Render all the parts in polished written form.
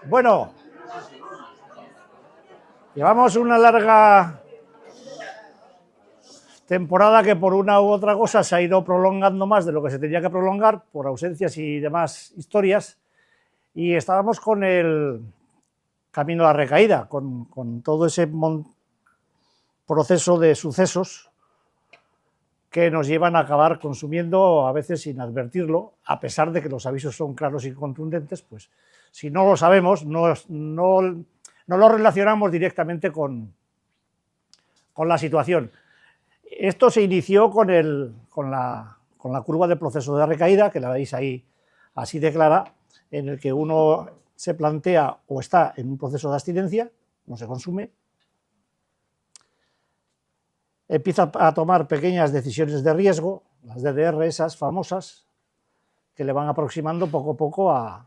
Bueno, llevamos una larga temporada que por una u otra cosa se ha ido prolongando más de lo que se tenía que prolongar por ausencias y demás historias, y estábamos con el camino a la recaída, con todo ese proceso de sucesos que nos llevan a acabar consumiendo a veces sin advertirlo, a pesar de que los avisos son claros y contundentes. Pues si no lo sabemos, no lo relacionamos directamente con la situación. Esto se inició con la curva de proceso de recaída, que la veis ahí así de clara, en el que uno se plantea o está en un proceso de abstinencia, no se consume, empieza a tomar pequeñas decisiones de riesgo, las DDR esas famosas, que le van aproximando poco a poco a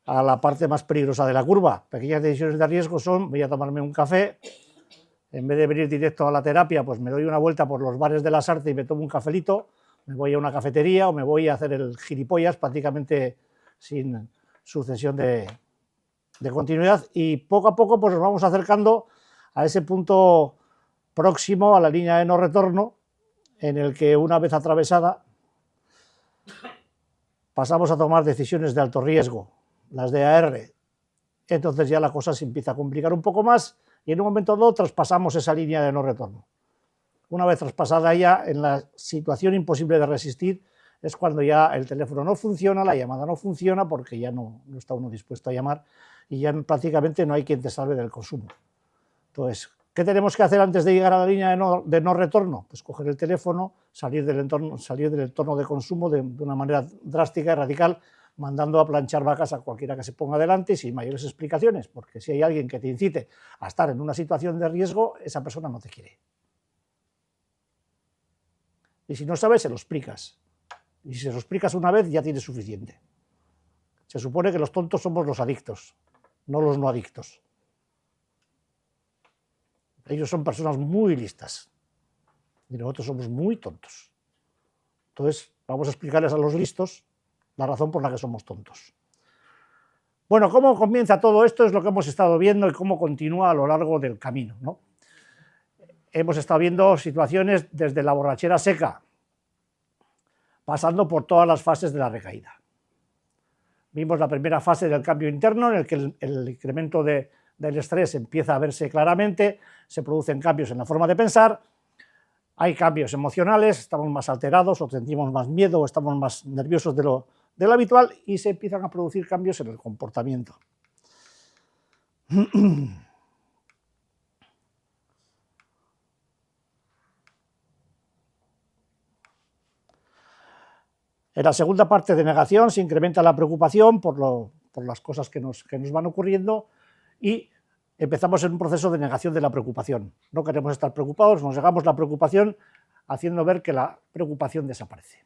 la parte más peligrosa de la curva. Pequeñas decisiones de riesgo son: voy a tomarme un café, en vez de venir directo a la terapia, pues me doy una vuelta por los bares de la Sarte y me tomo un cafelito, me voy a una cafetería o me voy a hacer el gilipollas prácticamente sin sucesión de continuidad, y poco a poco pues nos vamos acercando a ese punto próximo a la línea de no retorno, en el que una vez atravesada pasamos a tomar decisiones de alto riesgo, las de AR. Entonces ya la cosa se empieza a complicar un poco más y en un momento dado traspasamos esa línea de no retorno. Una vez traspasada ya, en la situación imposible de resistir, es cuando ya el teléfono no funciona, la llamada no funciona, porque ya no está uno dispuesto a llamar y ya prácticamente no hay quien te salve del consumo. Entonces, ¿qué tenemos que hacer antes de llegar a la línea de no retorno? Pues coger el teléfono, salir del entorno de consumo de una manera drástica y radical, mandando a planchar vacas a cualquiera que se ponga delante y sin mayores explicaciones, porque si hay alguien que te incite a estar en una situación de riesgo, esa persona no te quiere. Y si no sabes, se lo explicas. Y si se lo explicas una vez, ya tienes suficiente. Se supone que los tontos somos los adictos, no los no adictos. Ellos son personas muy listas y nosotros somos muy tontos. Entonces, vamos a explicarles a los listos la razón por la que somos tontos. Bueno, ¿cómo comienza todo esto? Es lo que hemos estado viendo y cómo continúa a lo largo del camino, ¿no? Hemos estado viendo situaciones desde la borrachera seca, pasando por todas las fases de la recaída. Vimos la primera fase del cambio interno, en el que el incremento del estrés empieza a verse claramente, se producen cambios en la forma de pensar, hay cambios emocionales, estamos más alterados o sentimos más miedo o estamos más nerviosos de lo habitual, y se empiezan a producir cambios en el comportamiento. En la segunda parte de negación se incrementa la preocupación por las cosas que nos van ocurriendo, y empezamos en un proceso de negación de la preocupación. No queremos estar preocupados, nos negamos la preocupación haciendo ver que la preocupación desaparece.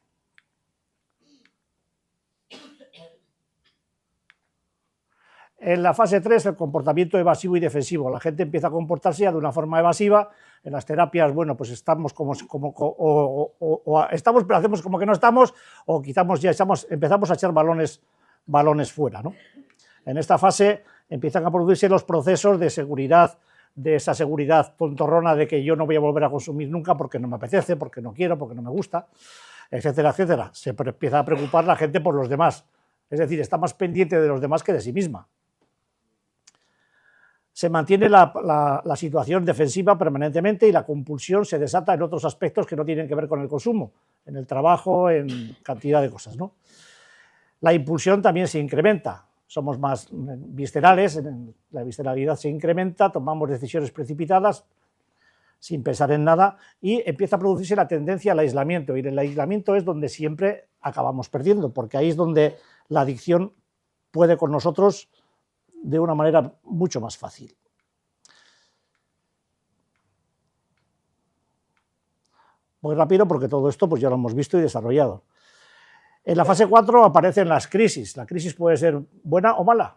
En la fase 3, el comportamiento evasivo y defensivo. La gente empieza a comportarse ya de una forma evasiva. En las terapias, bueno, pues estamos estamos, pero hacemos como que no estamos, o empezamos a echar balones fuera, ¿no? En esta fase empiezan a producirse los procesos de seguridad, de esa seguridad tontorrona de que yo no voy a volver a consumir nunca porque no me apetece, porque no quiero, porque no me gusta, etcétera, etcétera. Se empieza a preocupar la gente por los demás, es decir, está más pendiente de los demás que de sí misma. Se mantiene la situación defensiva permanentemente y la compulsión se desata en otros aspectos que no tienen que ver con el consumo, en el trabajo, en cantidad de cosas, ¿no? La impulsión también se incrementa, somos más viscerales, la visceralidad se incrementa, tomamos decisiones precipitadas sin pensar en nada, y empieza a producirse la tendencia al aislamiento, y en el aislamiento es donde siempre acabamos perdiendo, porque ahí es donde la adicción puede con nosotros de una manera mucho más fácil. Muy rápido, porque todo esto pues ya lo hemos visto y desarrollado. En la fase 4 aparecen las crisis. La crisis puede ser buena o mala.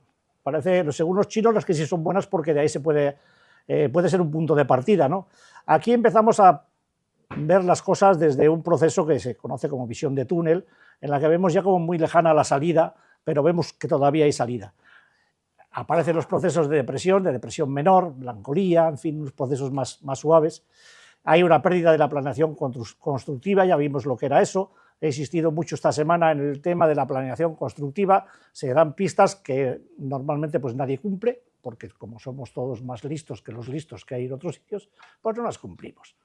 Según los chinos, las crisis son buenas porque de ahí se puede ser un punto de partida, ¿no? Aquí empezamos a ver las cosas desde un proceso que se conoce como visión de túnel, en la que vemos ya como muy lejana la salida, pero vemos que todavía hay salida. Aparecen los procesos de depresión menor, melancolía, en fin, unos procesos más suaves. Hay una pérdida de la planeación constructiva, ya vimos lo que era eso. He insistido mucho esta semana en el tema de la planeación constructiva. Se dan pistas que normalmente pues nadie cumple, porque como somos todos más listos que los listos que hay en otros sitios, pues no las cumplimos.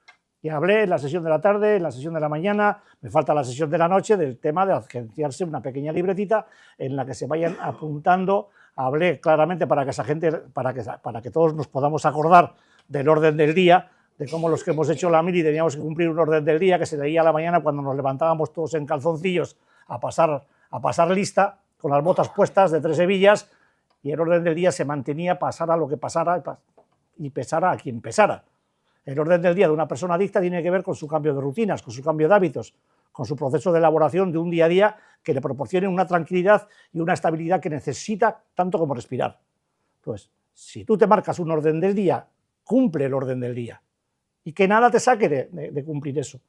Y hablé en la sesión de la tarde, en la sesión de la mañana, me falta la sesión de la noche, del tema de agenciarse una pequeña libretita en la que se vayan apuntando. Hablé claramente para que esa gente, para que todos nos podamos acordar del orden del día, de cómo los que hemos hecho la mili teníamos que cumplir un orden del día que se leía a la mañana cuando nos levantábamos todos en calzoncillos a pasar lista, con las botas puestas de 3 hebillas, y el orden del día se mantenía pasara lo que pasara y pesara a quien pesara. El orden del día de una persona adicta tiene que ver con su cambio de rutinas, con su cambio de hábitos, con su proceso de elaboración de un día a día que le proporcione una tranquilidad y una estabilidad que necesita tanto como respirar. Entonces, si tú te marcas un orden del día, cumple el orden del día y que nada te saque de cumplir eso.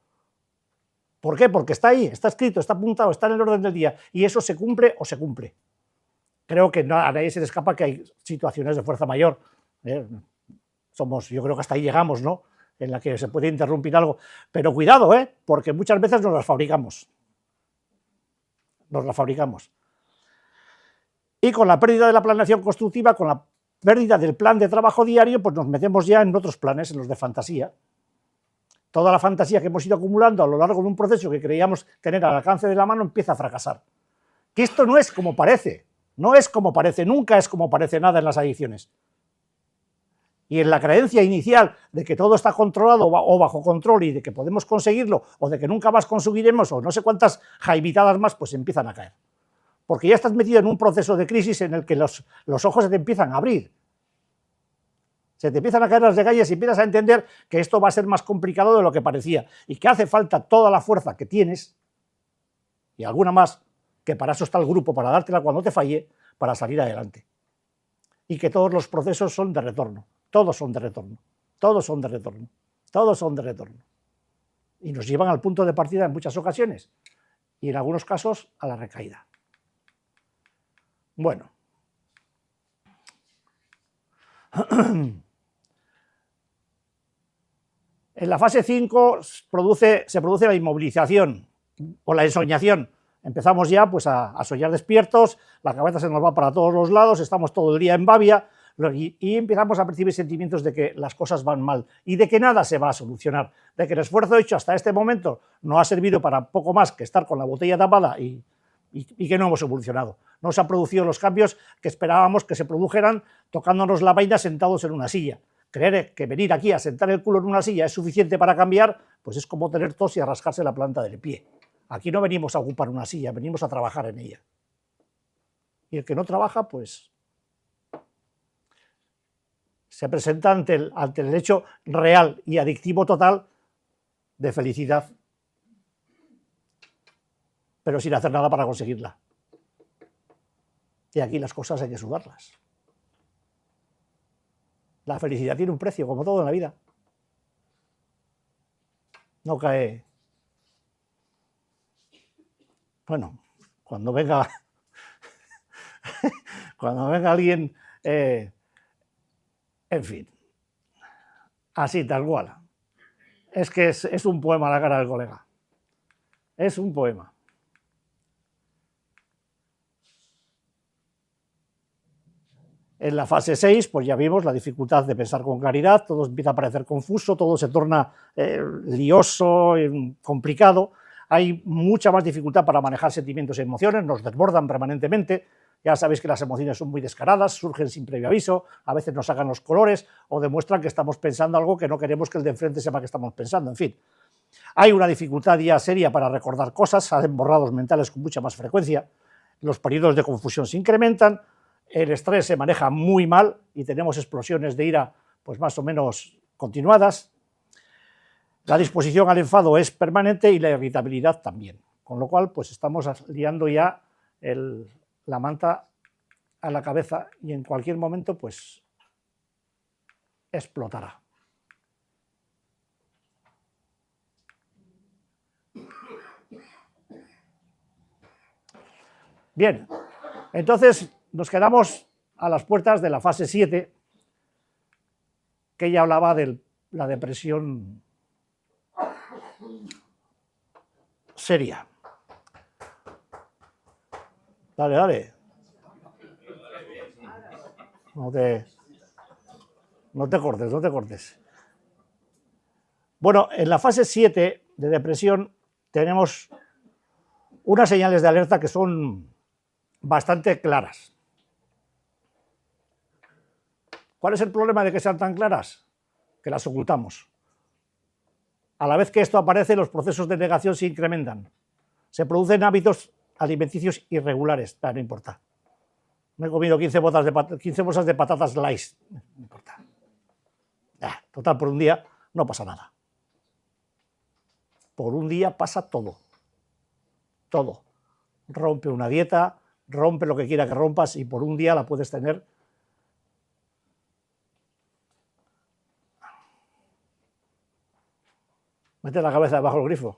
¿Por qué? Porque está ahí, está escrito, está apuntado, está en el orden del día y eso se cumple o se cumple. Creo que a nadie se le escapa que hay situaciones de fuerza mayor. Yo creo que hasta ahí llegamos, ¿no? En la que se puede interrumpir algo. Pero cuidado, porque muchas veces nos las fabricamos. Nos las fabricamos. Y con la pérdida de la planeación constructiva, con la pérdida del plan de trabajo diario, pues nos metemos ya en otros planes, en los de fantasía. Toda la fantasía que hemos ido acumulando a lo largo de un proceso que creíamos tener al alcance de la mano empieza a fracasar. Que esto no es como parece, no es como parece, nunca es como parece nada en las adicciones. Y en la creencia inicial de que todo está controlado o bajo control y de que podemos conseguirlo o de que nunca más conseguiremos o no sé cuántas jaivitadas más, pues empiezan a caer. Porque ya estás metido en un proceso de crisis en el que los ojos se te empiezan a abrir. Se te empiezan a caer las degalles y empiezas a entender que esto va a ser más complicado de lo que parecía y que hace falta toda la fuerza que tienes y alguna más, que para eso está el grupo, para dártela cuando te falle, para salir adelante. Y que todos los procesos son de retorno. Todos son de retorno, todos son de retorno, todos son de retorno. Y nos llevan al punto de partida en muchas ocasiones y en algunos casos a la recaída. Bueno. En la fase 5 se produce la inmovilización o la ensoñación. Empezamos ya pues, a soñar despiertos, la cabeza se nos va para todos los lados, estamos todo el día en babia, y empezamos a percibir sentimientos de que las cosas van mal y de que nada se va a solucionar, de que el esfuerzo hecho hasta este momento no ha servido para poco más que estar con la botella tapada y que no hemos evolucionado. No se han producido los cambios que esperábamos que se produjeran tocándonos la vaina sentados en una silla. Creer que venir aquí a sentar el culo en una silla es suficiente para cambiar, pues es como tener tos y a rascarse la planta del pie. Aquí no venimos a ocupar una silla, venimos a trabajar en ella. Y el que no trabaja, pues se presenta ante el hecho real y adictivo total de felicidad, pero sin hacer nada para conseguirla. Y aquí las cosas hay que sudarlas. La felicidad tiene un precio, como todo en la vida. No cae. Bueno, cuando venga alguien, en fin, así tal cual. Es que es un poema la cara del colega. Es un poema. En la fase 6, pues ya vimos la dificultad de pensar con claridad, todo empieza a parecer confuso, todo se torna lioso, complicado, hay mucha más dificultad para manejar sentimientos y emociones, nos desbordan permanentemente, ya sabéis que las emociones son muy descaradas, surgen sin previo aviso, a veces nos sacan los colores o demuestran que estamos pensando algo que no queremos que el de enfrente sepa que estamos pensando, en fin. Hay una dificultad ya seria para recordar cosas, salen borrados mentales con mucha más frecuencia, los periodos de confusión se incrementan, el estrés se maneja muy mal y tenemos explosiones de ira pues más o menos continuadas. La disposición al enfado es permanente y la irritabilidad también. Con lo cual, pues estamos liando ya la manta a la cabeza y en cualquier momento, pues, explotará. Bien. Entonces, nos quedamos a las puertas de la fase 7, que ya hablaba de la depresión seria. Dale, dale. No te cortes, no te cortes. Bueno, en la fase 7 de depresión tenemos unas señales de alerta que son bastante claras. ¿Cuál es el problema de que sean tan claras? Que las ocultamos. A la vez que esto aparece, los procesos de negación se incrementan. Se producen hábitos alimenticios irregulares, no importa. Me he comido 15 bolsas de patatas Lays, no importa. Total, por un día no pasa nada. Por un día pasa todo. Todo. Rompe una dieta, rompe lo que quiera que rompas y por un día la puedes tener. Mete la cabeza debajo del grifo.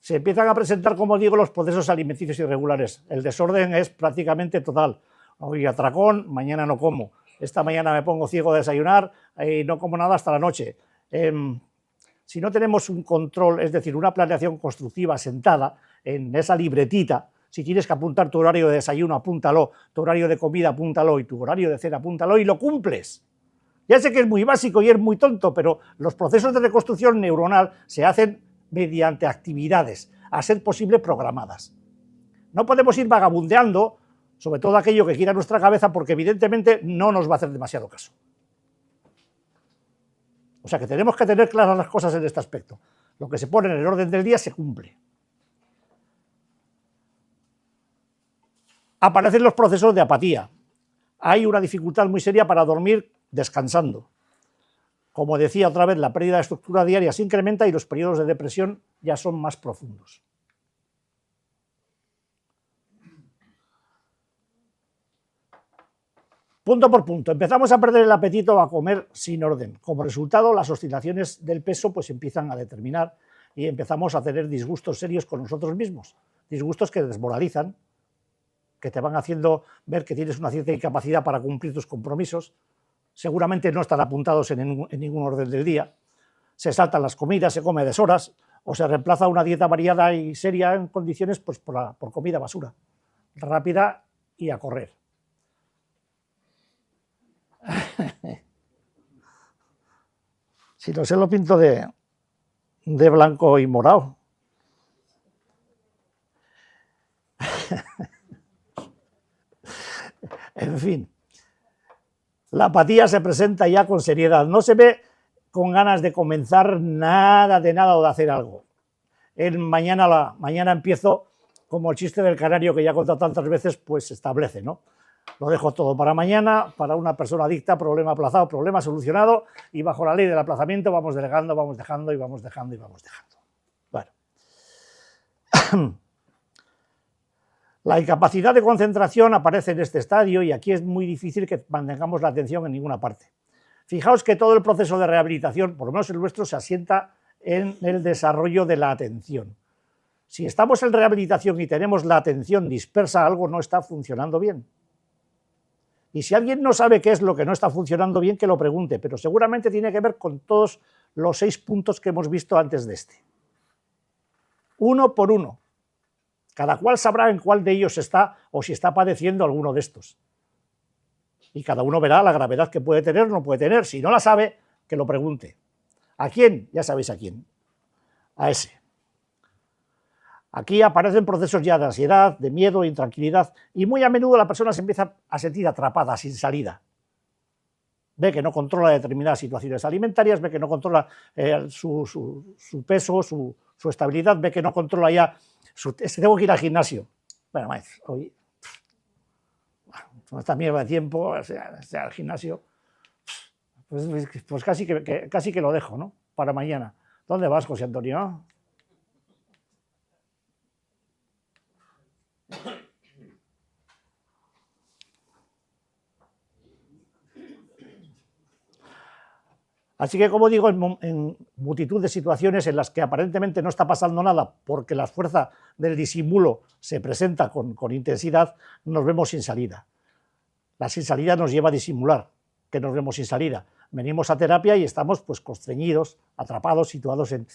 Se empiezan a presentar, como digo, los procesos alimenticios irregulares. El desorden es prácticamente total. Hoy atracón, mañana no como. Esta mañana me pongo ciego de desayunar y no como nada hasta la noche. Si no tenemos un control, es decir, una planeación constructiva sentada en esa libretita, si tienes que apuntar tu horario de desayuno, apúntalo, tu horario de comida, apúntalo, y tu horario de cena, apúntalo, y lo cumples. Ya sé que es muy básico y es muy tonto, pero los procesos de reconstrucción neuronal se hacen mediante actividades, a ser posible programadas. No podemos ir vagabundeando sobre todo aquello que quiera nuestra cabeza, porque evidentemente no nos va a hacer demasiado caso. O sea que tenemos que tener claras las cosas en este aspecto. Lo que se pone en el orden del día se cumple. Aparecen los procesos de apatía. Hay una dificultad muy seria para dormir descansando. Como decía otra vez, la pérdida de estructura diaria se incrementa y los periodos de depresión ya son más profundos. Punto por punto, empezamos a perder el apetito a comer sin orden. Como resultado, las oscilaciones del peso pues empiezan a determinar y empezamos a tener disgustos serios con nosotros mismos. Disgustos que desmoralizan, que te van haciendo ver que tienes una cierta incapacidad para cumplir tus compromisos. Seguramente no están apuntados en ningún orden del día. Se saltan las comidas, se come a deshoras o se reemplaza una dieta variada y seria en condiciones pues, por comida basura, rápida y a correr. Si no se lo pinto de blanco y morado. En fin, la apatía se presenta ya con seriedad, no se ve con ganas de comenzar nada de nada o de hacer algo. Mañana empiezo, como el chiste del canario que ya he contado tantas veces, pues se establece, ¿no? Lo dejo todo para mañana, para una persona adicta, problema aplazado, problema solucionado, y bajo la ley del aplazamiento vamos delegando, vamos dejando y vamos dejando y vamos dejando. Bueno. La incapacidad de concentración aparece en este estadio y aquí es muy difícil que mantengamos la atención en ninguna parte. Fijaos que todo el proceso de rehabilitación, por lo menos el nuestro, se asienta en el desarrollo de la atención. Si estamos en rehabilitación y tenemos la atención dispersa, algo no está funcionando bien. Y si alguien no sabe qué es lo que no está funcionando bien, que lo pregunte, pero seguramente tiene que ver con todos los 6 puntos que hemos visto antes de este. Uno por uno. Cada cual sabrá en cuál de ellos está o si está padeciendo alguno de estos. Y cada uno verá la gravedad que puede tener o no puede tener. Si no la sabe, que lo pregunte. ¿A quién? Ya sabéis a quién. A ese. Aquí aparecen procesos ya de ansiedad, de miedo, intranquilidad, y muy a menudo la persona se empieza a sentir atrapada, sin salida. Ve que no controla determinadas situaciones alimentarias, ve que no controla su peso, su estabilidad, ve que no controla ya, tengo que ir al gimnasio. Bueno, hoy, con esta mierda de tiempo, al gimnasio, pues casi que lo dejo, ¿no? Para mañana. ¿Dónde vas, José Antonio? Así que, como digo, en multitud de situaciones en las que aparentemente no está pasando nada porque la fuerza del disimulo se presenta con intensidad, nos vemos sin salida. La sin salida nos lleva a disimular, que nos vemos sin salida. Venimos a terapia y estamos pues constreñidos, atrapados, situados en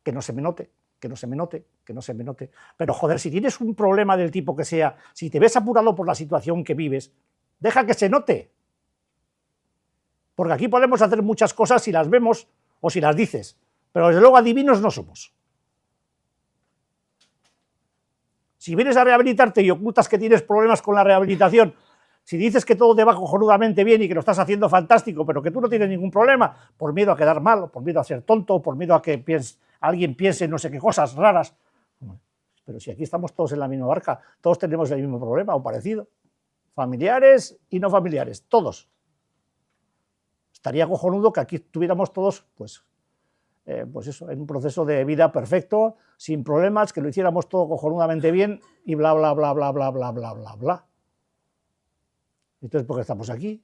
que no se me note, que no se me note, que no se me note. Pero joder, si tienes un problema del tipo que sea, si te ves apurado por la situación que vives, deja que se note. Porque aquí podemos hacer muchas cosas si las vemos o si las dices, pero desde luego adivinos no somos. Si vienes a rehabilitarte y ocultas que tienes problemas con la rehabilitación, si dices que todo te va cojonudamente bien y que lo estás haciendo fantástico, pero que tú no tienes ningún problema, por miedo a quedar mal, por miedo a ser tonto, por miedo a que alguien piense no sé qué cosas raras. Pero si aquí estamos todos en la misma barca, todos tenemos el mismo problema o parecido. Familiares y no familiares, todos. Estaría cojonudo que aquí estuviéramos todos, pues eso, en un proceso de vida perfecto, sin problemas, que lo hiciéramos todo cojonudamente bien y bla, bla, bla, bla, bla, bla, bla, bla, bla. Entonces, ¿por qué estamos aquí?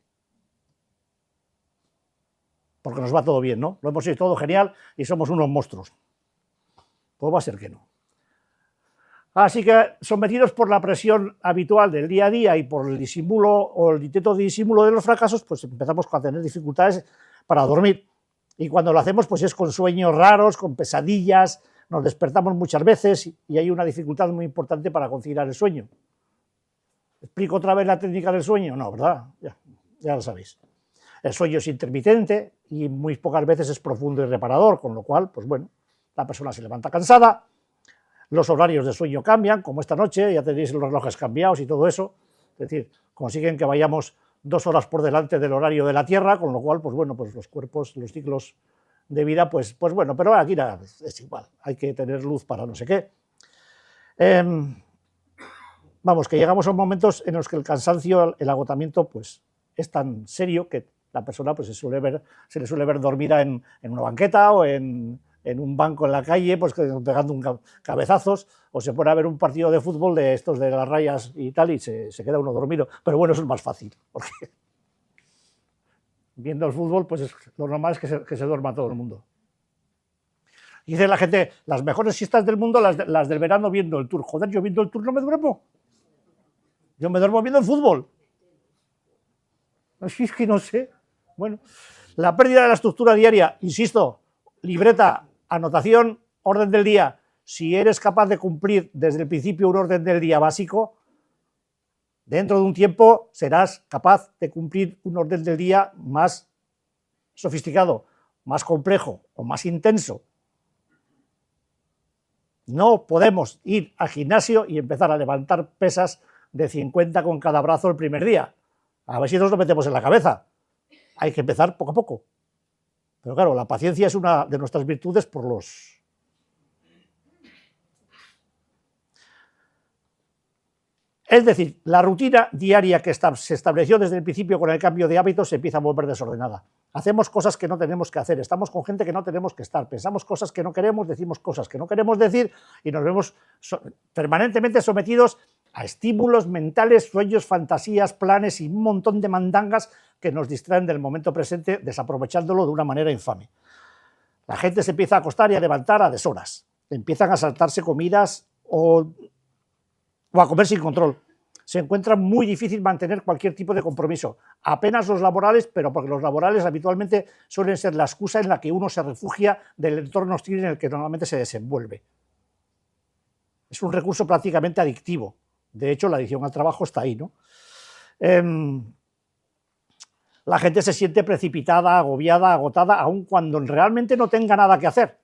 Porque nos va todo bien, ¿no? Lo hemos hecho todo genial y somos unos monstruos. Pues va a ser que no. Así que, sometidos por la presión habitual del día a día y por el disimulo o el intento de disimulo de los fracasos, pues empezamos a tener dificultades para dormir. Y cuando lo hacemos, pues es con sueños raros, con pesadillas, nos despertamos muchas veces y hay una dificultad muy importante para conciliar el sueño. ¿Explico otra vez la técnica del sueño? No, ¿verdad? Ya lo sabéis. El sueño es intermitente y muy pocas veces es profundo y reparador, con lo cual, pues bueno, la persona se levanta cansada. Los horarios de sueño cambian, como esta noche, ya tenéis los relojes cambiados y todo eso. Es decir, consiguen que vayamos 2 horas por delante del horario de la Tierra, con lo cual, pues bueno, pues los cuerpos, los ciclos de vida, pues bueno, pero aquí nada, es igual, hay que tener luz para no sé qué. Vamos, que llegamos a momentos en los que el cansancio, el agotamiento, pues es tan serio que la persona pues se le suele ver dormida en una banqueta o en un banco en la calle, pues pegando cabezazos, o se pone a ver un partido de fútbol de estos de las rayas y tal, y se queda uno dormido. Pero bueno, eso es más fácil, porque viendo el fútbol, pues lo normal es que se duerma todo el mundo. Y dice la gente, las mejores siestas del mundo, las del verano viendo el Tour. Joder, yo viendo el Tour no me duermo. Yo me duermo viendo el fútbol. Así es que no sé. Bueno, la pérdida de la estructura diaria, insisto, libreta, anotación, orden del día. Si eres capaz de cumplir desde el principio un orden del día básico, dentro de un tiempo serás capaz de cumplir un orden del día más sofisticado, más complejo o más intenso. No podemos ir al gimnasio y empezar a levantar pesas de 50 con cada brazo el primer día. A ver si nos lo metemos en la cabeza. Hay que empezar poco a poco. Pero claro, la paciencia es una de nuestras virtudes por los... Es decir, la rutina diaria que se estableció desde el principio con el cambio de hábitos se empieza a volver desordenada. Hacemos cosas que no tenemos que hacer, estamos con gente que no tenemos que estar, pensamos cosas que no queremos, decimos cosas que no queremos decir y nos vemos permanentemente sometidos a estímulos mentales, sueños, fantasías, planes y un montón de mandangas que nos distraen del momento presente, desaprovechándolo de una manera infame. La gente se empieza a acostar y a levantar a deshoras, empiezan a saltarse comidas o a comer sin control. Se encuentra muy difícil mantener cualquier tipo de compromiso, apenas los laborales, pero porque los laborales habitualmente suelen ser la excusa en la que uno se refugia del entorno hostil en el que normalmente se desenvuelve. Es un recurso prácticamente adictivo. De hecho, la adicción al trabajo está ahí, ¿no? La gente se siente precipitada, agobiada, agotada, aun cuando realmente no tenga nada que hacer.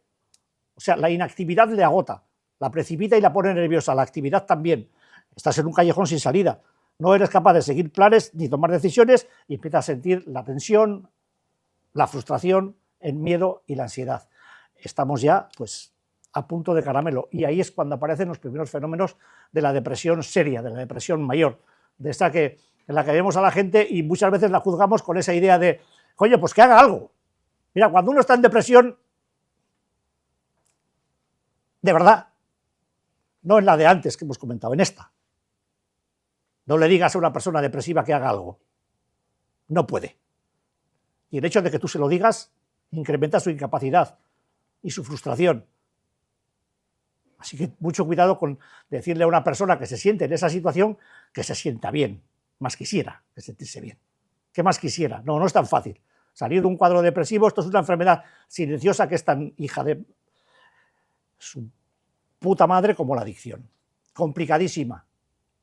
O sea, la inactividad le agota, la precipita y la pone nerviosa, la actividad también. Estás en un callejón sin salida, no eres capaz de seguir planes ni tomar decisiones y empiezas a sentir la tensión, la frustración, el miedo y la ansiedad. Estamos ya, pues, a punto de caramelo y ahí es cuando aparecen los primeros fenómenos de la depresión seria, de la depresión mayor, de esta en la que vemos a la gente y muchas veces la juzgamos con esa idea de, oye, pues que haga algo. Mira, cuando uno está en depresión, de verdad, no es la de antes que hemos comentado, en esta. No le digas a una persona depresiva que haga algo. No puede. Y el hecho de que tú se lo digas incrementa su incapacidad y su frustración. Así que mucho cuidado con decirle a una persona que se siente en esa situación que se sienta bien. Más quisiera que sentirse bien. ¿Qué más quisiera? No, no es tan fácil. Salir de un cuadro depresivo, esto es una enfermedad silenciosa que es tan hija de su puta madre como la adicción. Complicadísima,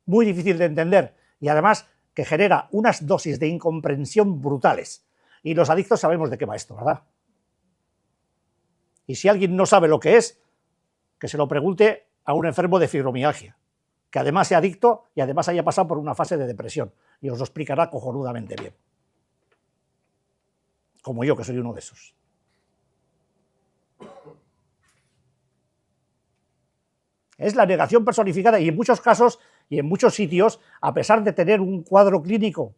muy difícil de entender y además que genera unas dosis de incomprensión brutales. Y los adictos sabemos de qué va esto, ¿verdad? Y si alguien no sabe lo que es, que se lo pregunte a un enfermo de fibromialgia, que además sea adicto y además haya pasado por una fase de depresión, y os lo explicará cojonudamente bien. Como yo, que soy uno de esos. Es la negación personificada y en muchos casos y en muchos sitios, a pesar de tener un cuadro clínico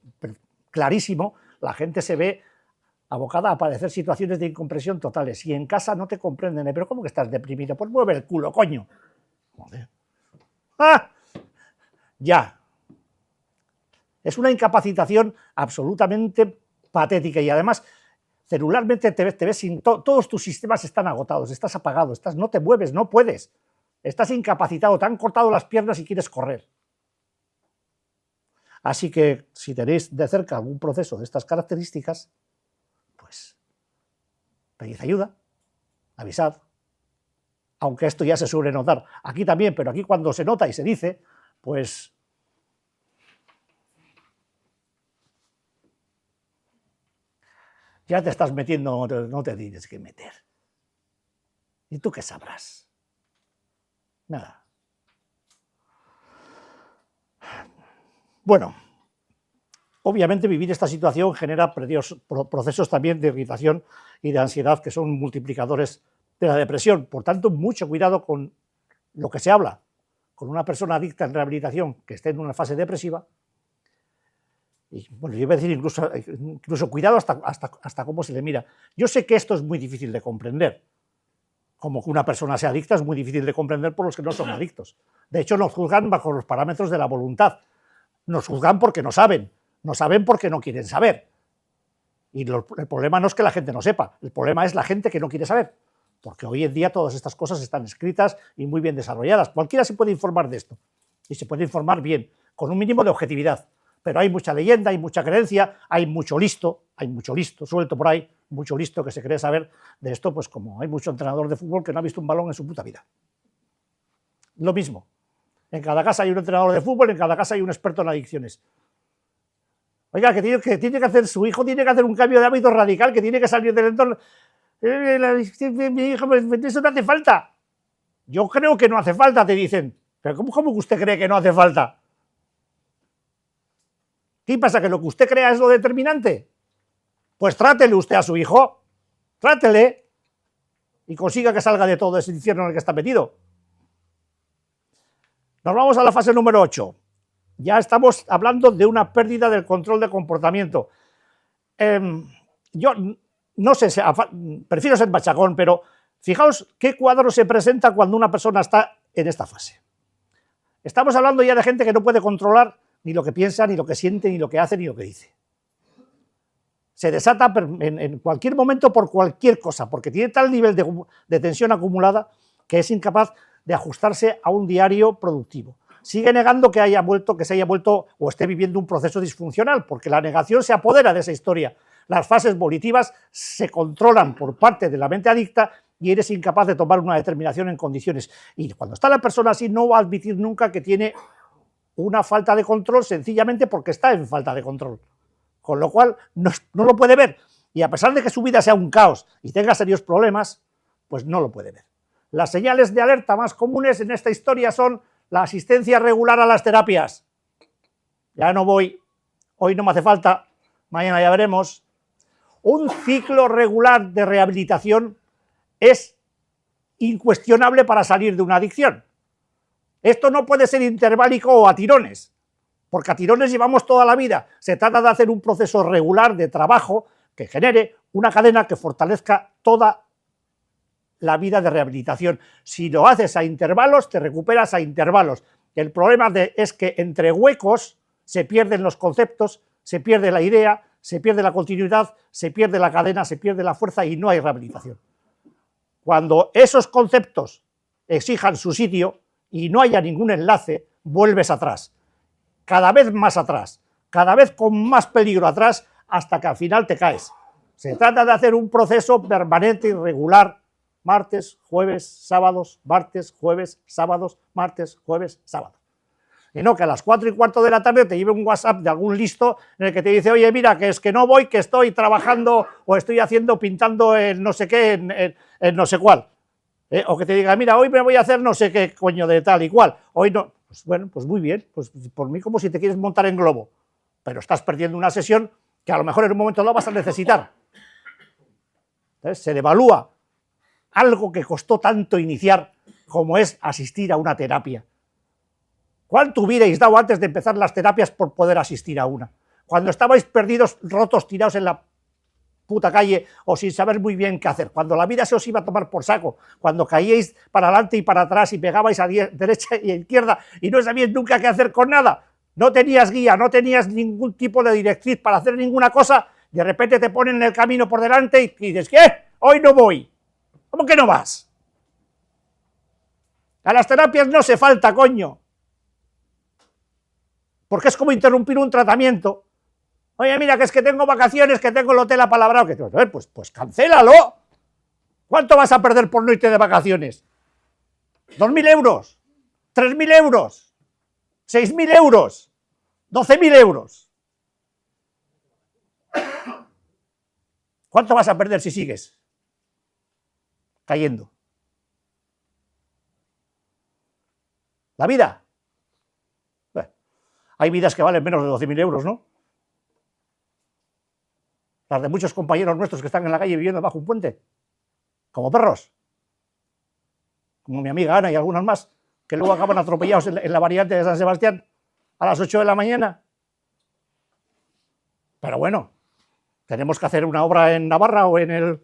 clarísimo, la gente se ve abocada a padecer situaciones de incomprensión totales. Y en casa no te comprenden. ¿Pero cómo que estás deprimido? Pues mueve el culo, coño. Joder. ¡Ah! Ya. Es una incapacitación absolutamente patética y además celularmente te ves sin todos tus sistemas están agotados, estás apagado, no te mueves, no puedes. Estás incapacitado, te han cortado las piernas y quieres correr. Así que si tenéis de cerca algún proceso de estas características, pues pedid ayuda, avisad, aunque esto ya se suele notar aquí también, pero aquí cuando se nota y se dice, pues ya te estás metiendo, no te tienes que meter. ¿Y tú qué sabrás? Nada. Bueno, obviamente vivir esta situación genera procesos también de irritación y de ansiedad que son multiplicadores de la depresión. Por tanto, mucho cuidado con lo que se habla con una persona adicta en rehabilitación que esté en una fase depresiva. Y bueno, yo iba a decir incluso cuidado hasta cómo se le mira. Yo sé que esto es muy difícil de comprender. Como que una persona sea adicta es muy difícil de comprender por los que no son adictos. De hecho, nos juzgan bajo los parámetros de la voluntad. Nos juzgan porque no saben porque no quieren saber. Y el problema no es que la gente no sepa, el problema es la gente que no quiere saber. Porque hoy en día todas estas cosas están escritas y muy bien desarrolladas. Cualquiera se puede informar de esto. Y se puede informar bien, con un mínimo de objetividad. Pero hay mucha leyenda, hay mucha creencia, hay mucho listo suelto por ahí, mucho listo que se cree saber de esto, pues como hay mucho entrenador de fútbol que no ha visto un balón en su puta vida. Lo mismo. En cada casa hay un entrenador de fútbol, en cada casa hay un experto en adicciones. Oiga, que tiene que hacer su hijo, tiene que hacer un cambio de hábito radical, que tiene que salir del entorno. Mi hijo, eso no hace falta. Yo creo que no hace falta, te dicen. Pero ¿cómo que usted cree que no hace falta? ¿Qué pasa? ¿Que lo que usted crea es lo determinante? Pues trátele usted a su hijo, trátele y consiga que salga de todo ese infierno en el que está metido. Nos vamos a la fase número 8. Ya estamos hablando de una pérdida del control de comportamiento. Yo no sé, prefiero ser machacón, pero fijaos qué cuadro se presenta cuando una persona está en esta fase. Estamos hablando ya de gente que no puede controlar ni lo que piensa, ni lo que siente, ni lo que hace, ni lo que dice. Se desata en cualquier momento por cualquier cosa, porque tiene tal nivel de tensión acumulada que es incapaz de ajustarse a un diario productivo. Sigue negando que se haya vuelto o esté viviendo un proceso disfuncional, porque la negación se apodera de esa historia. Las fases volitivas se controlan por parte de la mente adicta y eres incapaz de tomar una determinación en condiciones. Y cuando está la persona así, no va a admitir nunca que tiene una falta de control, sencillamente porque está en falta de control. Con lo cual, no lo puede ver. Y a pesar de que su vida sea un caos y tenga serios problemas, pues no lo puede ver. Las señales de alerta más comunes en esta historia son la asistencia regular a las terapias. Ya no voy, hoy no me hace falta, mañana ya veremos. Un ciclo regular de rehabilitación es incuestionable para salir de una adicción. Esto no puede ser interválico o a tirones, porque a tirones llevamos toda la vida. Se trata de hacer un proceso regular de trabajo que genere una cadena que fortalezca toda la vida de rehabilitación. Si lo haces a intervalos, te recuperas a intervalos. El problema es que entre huecos se pierden los conceptos, se pierde la idea, se pierde la continuidad, se pierde la cadena, se pierde la fuerza y no hay rehabilitación. Cuando esos conceptos exijan su sitio y no haya ningún enlace, vuelves atrás, cada vez más atrás, cada vez con más peligro atrás, hasta que al final te caes. Se trata de hacer un proceso permanente y regular, martes, jueves, sábados, martes, jueves, sábados, martes, jueves, sábados. Y no que a las 4:15 de la tarde te lleve un WhatsApp de algún listo en el que te dice, oye, mira, que es que no voy, que estoy trabajando o estoy haciendo, pintando en no sé qué, en no sé cuál. O que te diga, mira, hoy me voy a hacer no sé qué coño de tal y cual. Hoy no. Pues bueno, pues muy bien, pues por mí como si te quieres montar en globo, pero estás perdiendo una sesión que a lo mejor en un momento dado vas a necesitar. Entonces, se devalúa algo que costó tanto iniciar como es asistir a una terapia. ¿Cuánto hubierais dado antes de empezar las terapias por poder asistir a una? Cuando estabais perdidos, rotos, tirados en la puta calle o sin saber muy bien qué hacer, cuando la vida se os iba a tomar por saco, cuando caíais para adelante y para atrás y pegabais a derecha y a izquierda y no sabíais nunca qué hacer con nada, no tenías guía, no tenías ningún tipo de directriz para hacer ninguna cosa, de repente te ponen en el camino por delante y dices, ¿qué? Hoy no voy. ¿Cómo que no vas? A las terapias no se falta, coño. Porque es como interrumpir un tratamiento. Oye, mira, que es que tengo vacaciones, que tengo el hotel apalabrado, que pues cancélalo. ¿Cuánto vas a perder por no irte de vacaciones? ¿2.000 euros? ¿3.000 euros? ¿6.000 euros? ¿12.000 euros? ¿Cuánto vas a perder si sigues cayendo? ¿La vida? Bueno, hay vidas que valen menos de 12.000 euros, ¿no? Las de muchos compañeros nuestros que están en la calle viviendo bajo un puente, como perros, como mi amiga Ana y algunas más, que luego acaban atropellados en la variante de San Sebastián a las 8 de la mañana. Pero bueno, tenemos que hacer una obra en Navarra o en el...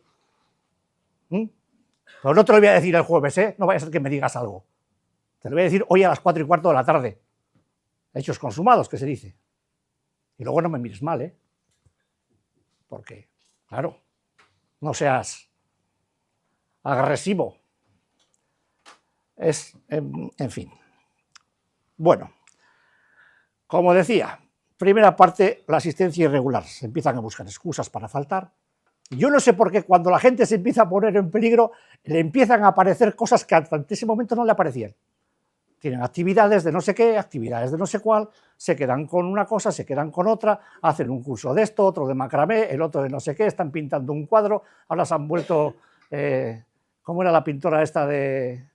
Pues no te lo voy a decir el jueves, ¿eh? No vaya a ser que me digas algo. Te lo voy a decir hoy a las 4:15 de la tarde. Hechos consumados, que se dice. Y luego no me mires mal, ¿eh? Porque, claro, no seas agresivo. En fin. Bueno, como decía, primera parte, la asistencia irregular. Se empiezan a buscar excusas para faltar. Yo no sé por qué cuando la gente se empieza a poner en peligro, le empiezan a aparecer cosas que hasta ese momento no le aparecían. Tienen actividades de no sé qué, actividades de no sé cuál, se quedan con una cosa, se quedan con otra, hacen un curso de esto, otro de macramé, el otro de no sé qué, están pintando un cuadro, ahora se han vuelto, ¿cómo era la pintora esta de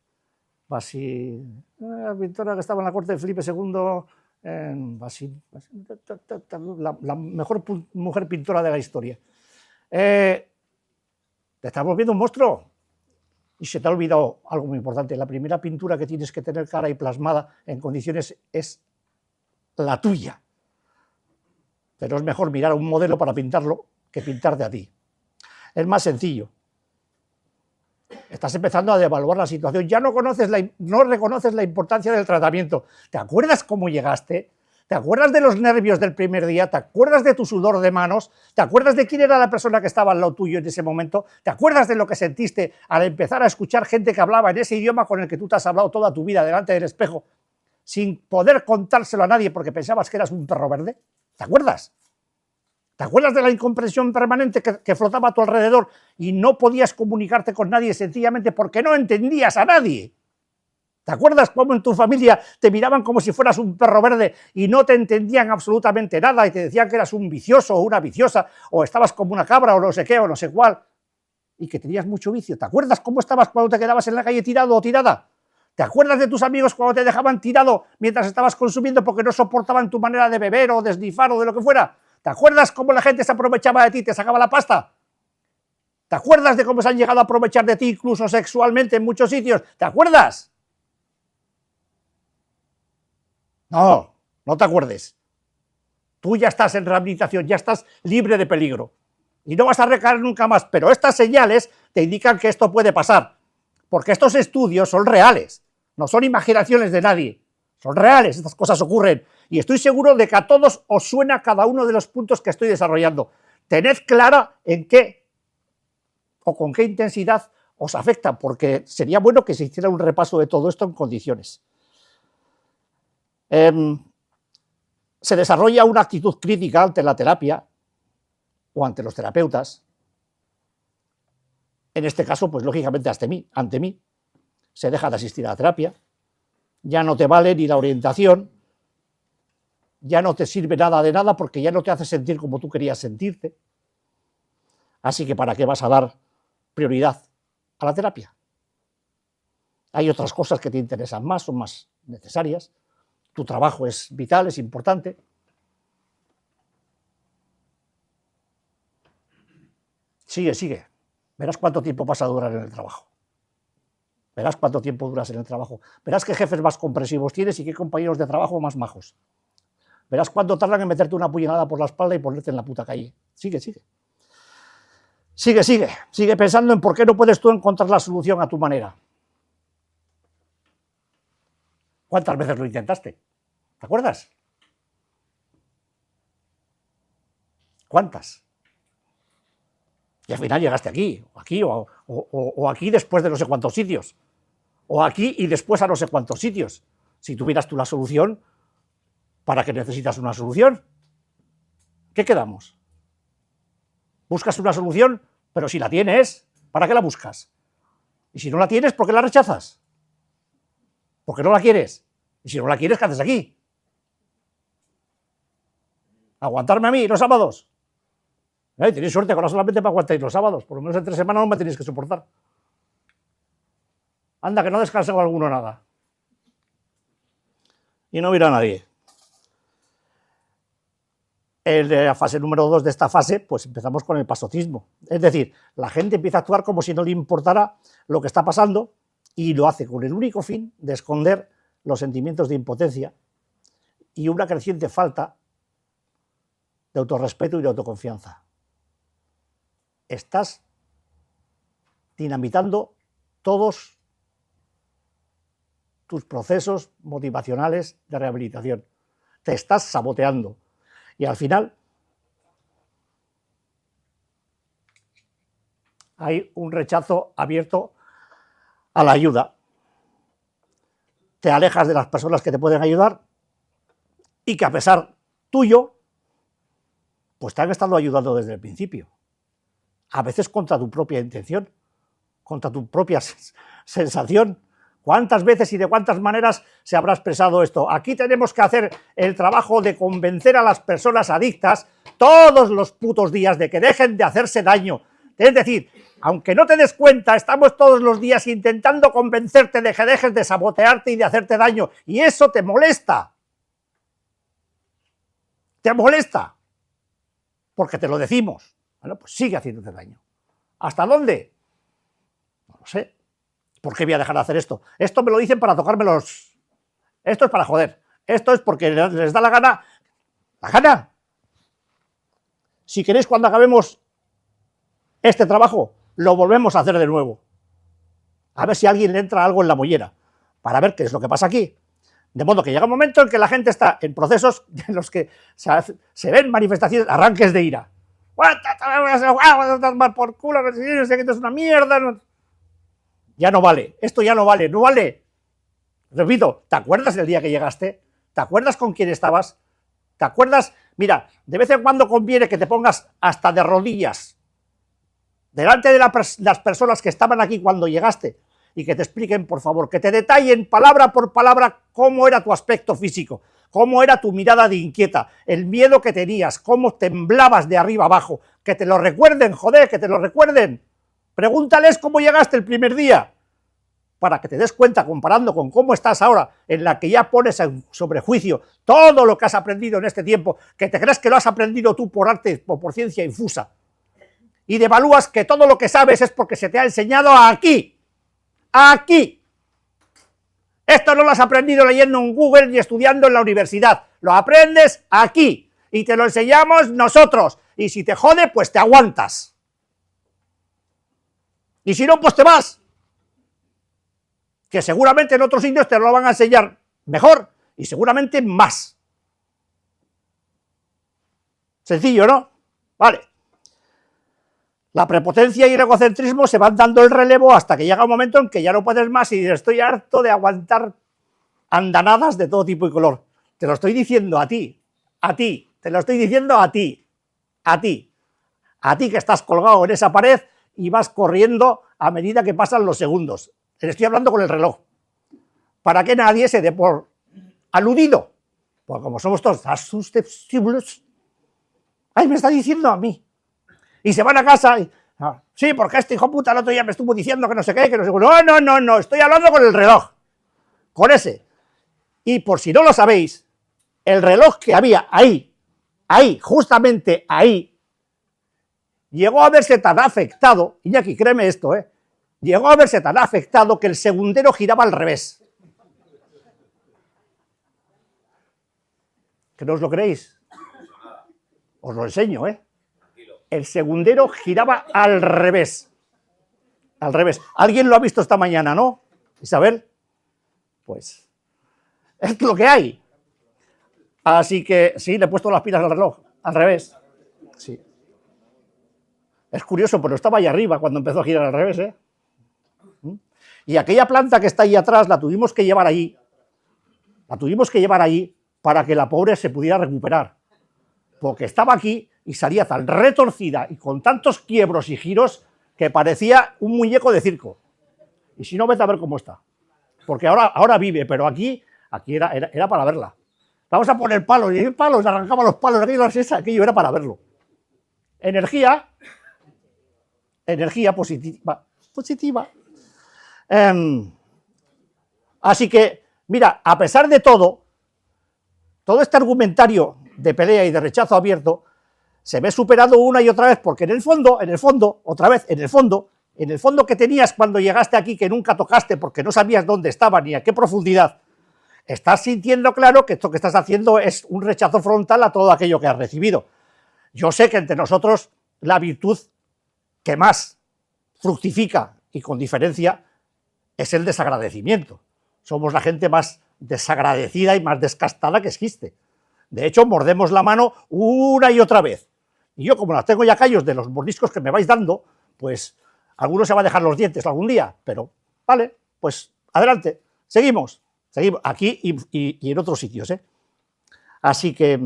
la pintora que estaba en la corte de Felipe II, la mejor mujer pintora de la historia? Te estamos viendo un monstruo. Y se te ha olvidado algo muy importante. La primera pintura que tienes que tener clara y plasmada en condiciones es la tuya. Pero es mejor mirar a un modelo para pintarlo que pintarte a ti. Es más sencillo. Estás empezando a devaluar la situación. Ya no reconoces la importancia del tratamiento. ¿Te acuerdas cómo llegaste? ¿Te acuerdas de los nervios del primer día? ¿Te acuerdas de tu sudor de manos? ¿Te acuerdas de quién era la persona que estaba al lado tuyo en ese momento? ¿Te acuerdas de lo que sentiste al empezar a escuchar gente que hablaba en ese idioma con el que tú te has hablado toda tu vida delante del espejo, sin poder contárselo a nadie porque pensabas que eras un perro verde? ¿Te acuerdas? ¿Te acuerdas de la incomprensión permanente que flotaba a tu alrededor y no podías comunicarte con nadie sencillamente porque no entendías a nadie? ¿Te acuerdas cómo en tu familia te miraban como si fueras un perro verde y no te entendían absolutamente nada y te decían que eras un vicioso o una viciosa o estabas como una cabra o no sé qué o no sé cuál y que tenías mucho vicio? ¿Te acuerdas cómo estabas cuando te quedabas en la calle tirado o tirada? ¿Te acuerdas de tus amigos cuando te dejaban tirado mientras estabas consumiendo porque no soportaban tu manera de beber o de esnifar o de lo que fuera? ¿Te acuerdas cómo la gente se aprovechaba de ti y te sacaba la pasta? ¿Te acuerdas de cómo se han llegado a aprovechar de ti incluso sexualmente en muchos sitios? ¿Te acuerdas? No, no te acuerdes. Tú ya estás en rehabilitación, ya estás libre de peligro. Y no vas a recaer nunca más. Pero estas señales te indican que esto puede pasar. Porque estos estudios son reales. No son imaginaciones de nadie. Son reales, estas cosas ocurren. y estoy seguro de que a todos os suena cada uno de los puntos que estoy desarrollando. Tened clara en qué o con qué intensidad os afecta, porque sería bueno que se hiciera un repaso de todo esto en condiciones. Se desarrolla una actitud crítica ante la terapia o ante los terapeutas. En este caso, pues lógicamente ante mí, se deja de asistir a la terapia, ya no te vale ni la orientación, ya no te sirve nada de nada porque ya no te hace sentir como tú querías sentirte. Así que ¿para qué vas a dar prioridad a la terapia? Hay otras cosas que te interesan más, son más necesarias. Tu trabajo es vital, es importante. Sigue, sigue. Verás cuánto tiempo vas a durar en el trabajo. Verás cuánto tiempo duras en el trabajo. Verás qué jefes más comprensivos tienes y qué compañeros de trabajo más majos. Verás cuánto tardan en meterte una puñalada por la espalda y ponerte en la puta calle. Sigue, sigue. Sigue, sigue. Sigue pensando en por qué no puedes tú encontrar la solución a tu manera. ¿Cuántas veces lo intentaste? ¿Te acuerdas? ¿Cuántas? Y al final llegaste aquí, o aquí después de no sé cuántos sitios, o aquí y después a no sé cuántos sitios. Si tuvieras tú la solución, ¿para qué necesitas una solución? ¿Qué quedamos? Buscas una solución, pero si la tienes, ¿para qué la buscas? Y si no la tienes, ¿por qué la rechazas? Porque no la quieres. Y si no la quieres, ¿qué haces aquí? ¿Aguantarme a mí los sábados? Tenéis suerte que ahora solamente me aguantáis los sábados, por lo menos en 3 semanas no me tenéis que soportar. Anda, que no descansado alguno nada. Y no mira a nadie. En la fase número 2 de esta fase, pues empezamos con el pasotismo. Es decir, la gente empieza a actuar como si no le importara lo que está pasando y lo hace con el único fin de esconder los sentimientos de impotencia y una creciente falta de autorrespeto y de autoconfianza. Estás dinamitando todos tus procesos motivacionales de rehabilitación. Te estás saboteando. Y al final hay un rechazo abierto a la ayuda. Te alejas de las personas que te pueden ayudar y que a pesar tuyo, pues te han estado ayudando desde el principio. A veces contra tu propia intención, contra tu propia sensación. ¿Cuántas veces y de cuántas maneras se habrá expresado esto? Aquí tenemos que hacer el trabajo de convencer a las personas adictas todos los putos días de que dejen de hacerse daño. Es decir, aunque no te des cuenta, estamos todos los días intentando convencerte de que dejes de sabotearte y de hacerte daño. Y eso te molesta. Te molesta. Porque te lo decimos. Bueno, pues sigue haciéndote daño. ¿Hasta dónde? No lo sé. ¿Por qué voy a dejar de hacer esto? Esto me lo dicen para tocarme los... Esto es para joder. Esto es porque les da la gana. ¿La gana? Si queréis, cuando acabemos este trabajo, lo volvemos a hacer de nuevo. A ver si a alguien le entra algo en la mollera. Para ver qué es lo que pasa aquí. De modo que llega un momento en que la gente está en procesos en los que se ven manifestaciones, arranques de ira. Por culo, esto es una mierda. Ya no vale, esto ya no vale, no vale. Repito, ¿te acuerdas del día que llegaste? ¿Te acuerdas con quién estabas? ¿Te acuerdas? Mira, de vez en cuando conviene que te pongas hasta de rodillas delante de las personas que estaban aquí cuando llegaste y que te expliquen, por favor, que te detallen palabra por palabra cómo era tu aspecto físico, cómo era tu mirada de inquieta, el miedo que tenías, cómo temblabas de arriba abajo, que te lo recuerden, joder, que te lo recuerden. Pregúntales cómo llegaste el primer día, para que te des cuenta, comparando con cómo estás ahora, en la que ya pones en sobrejuicio todo lo que has aprendido en este tiempo, que te crees que lo has aprendido tú por arte o por ciencia infusa, y devalúas que todo lo que sabes es porque se te ha enseñado aquí. Aquí. Esto no lo has aprendido leyendo en Google ni estudiando en la universidad, lo aprendes aquí, y te lo enseñamos nosotros, y si te jode, pues te aguantas. Y si no, pues te vas. Que seguramente en otros sitios te lo van a enseñar mejor y seguramente más. Sencillo, ¿no? Vale. La prepotencia y el egocentrismo se van dando el relevo hasta que llega un momento en que ya no puedes más y estoy harto de aguantar andanadas de todo tipo y color. Te lo estoy diciendo a ti, te lo estoy diciendo a ti que estás colgado en esa pared y vas corriendo a medida que pasan los segundos. Te estoy hablando con el reloj, para que nadie se dé por aludido, porque como somos todos tan susceptibles, ¡ay, me está diciendo a mí! Y se van a casa y, sí, porque este hijo puta el otro día me estuvo diciendo que no sé qué, que no sé qué. No, estoy hablando con el reloj, con ese. Y por si no lo sabéis, el reloj que había ahí, justamente ahí, llegó a verse tan afectado, Iñaki, créeme esto, llegó a verse tan afectado que el segundero giraba al revés. ¿Que no os lo creéis? Os lo enseño, El segundero giraba al revés. Al revés. ¿Alguien lo ha visto esta mañana, no? Isabel. Pues es lo que hay. Así que sí, le he puesto las pilas al reloj. Al revés. Sí. Es curioso, pero estaba ahí arriba cuando empezó a girar al revés, Y aquella planta que está ahí atrás la tuvimos que llevar allí. La tuvimos que llevar allí para que la pobre se pudiera recuperar. Porque estaba aquí y salía tan retorcida y con tantos quiebros y giros que parecía un muñeco de circo. Y si no, vete a ver cómo está. Porque ahora vive, pero aquí era para verla. Vamos a poner palos, y palos, arrancaba los palos, aquello era para verlo. Energía positiva. Así que, mira, a pesar de todo este argumentario de pelea y de rechazo abierto se ve superado una y otra vez, porque en el fondo, que tenías cuando llegaste aquí, que nunca tocaste porque no sabías dónde estaba ni a qué profundidad, estás sintiendo claro que esto que estás haciendo es un rechazo frontal a todo aquello que has recibido. Yo sé que entre nosotros la virtud que más fructifica y con diferencia es el desagradecimiento. Somos la gente más desagradecida y más descastada que existe. De hecho, mordemos la mano una y otra vez. Y yo, como las tengo ya callos de los mordiscos que me vais dando, pues alguno se va a dejar los dientes algún día, pero vale, pues adelante, seguimos aquí y en otros sitios. Así que,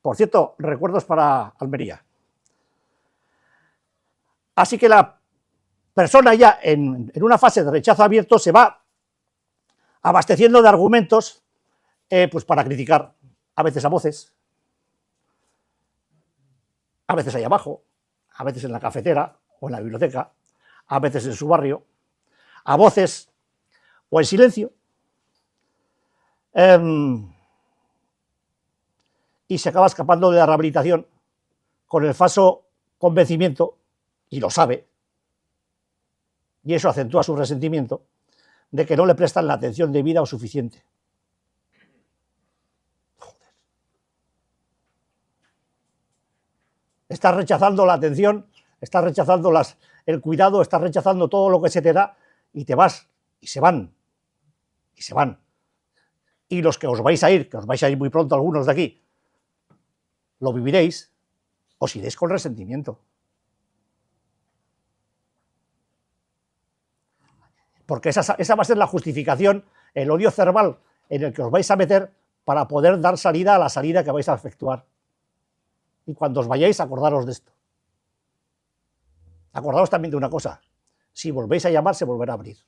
por cierto, recuerdos para Almería. Así que la persona ya en una fase de rechazo abierto se va abasteciendo de argumentos pues para criticar, a veces a voces, a veces ahí abajo, a veces en la cafetera o en la biblioteca, a veces en su barrio, a voces o en silencio, y se acaba escapando de la rehabilitación con el falso convencimiento, y lo sabe, y eso acentúa su resentimiento, de que no le prestan la atención debida o suficiente. Joder. Estás rechazando la atención, estás rechazando el cuidado, estás rechazando todo lo que se te da y te vas, y se van. Y los que os vais a ir muy pronto algunos de aquí, lo viviréis, os iréis con resentimiento. Porque esa va a ser la justificación, el odio cerval en el que os vais a meter para poder dar salida a la salida que vais a efectuar. Y cuando os vayáis, acordaros de esto. Acordaos también de una cosa, si volvéis a llamar, se volverá a abrir.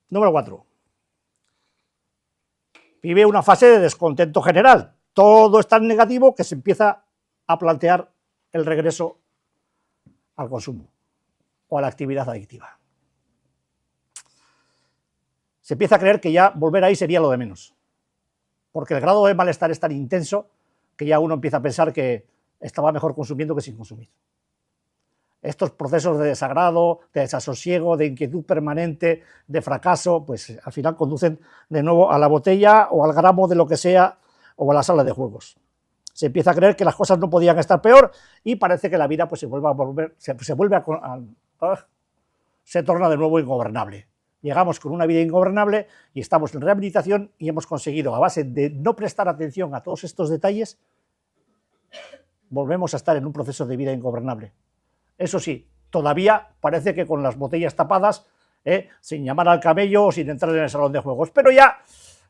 Número 4. Vive una fase de descontento general. Todo es tan negativo que se empieza a plantear el regreso al consumo o a la actividad adictiva. Se empieza a creer que ya volver ahí sería lo de menos, porque el grado de malestar es tan intenso que ya uno empieza a pensar que estaba mejor consumiendo que sin consumir. Estos procesos de desagrado, de desasosiego, de inquietud permanente, de fracaso, pues al final conducen de nuevo a la botella o al gramo de lo que sea o a la sala de juegos. Se empieza a creer que las cosas no podían estar peor y parece que la vida pues se vuelve se torna de nuevo ingobernable. Llegamos con una vida ingobernable y estamos en rehabilitación y hemos conseguido, a base de no prestar atención a todos estos detalles, volvemos a estar en un proceso de vida ingobernable. Eso sí, todavía parece que con las botellas tapadas, sin llamar al camello o sin entrar en el salón de juegos, pero ya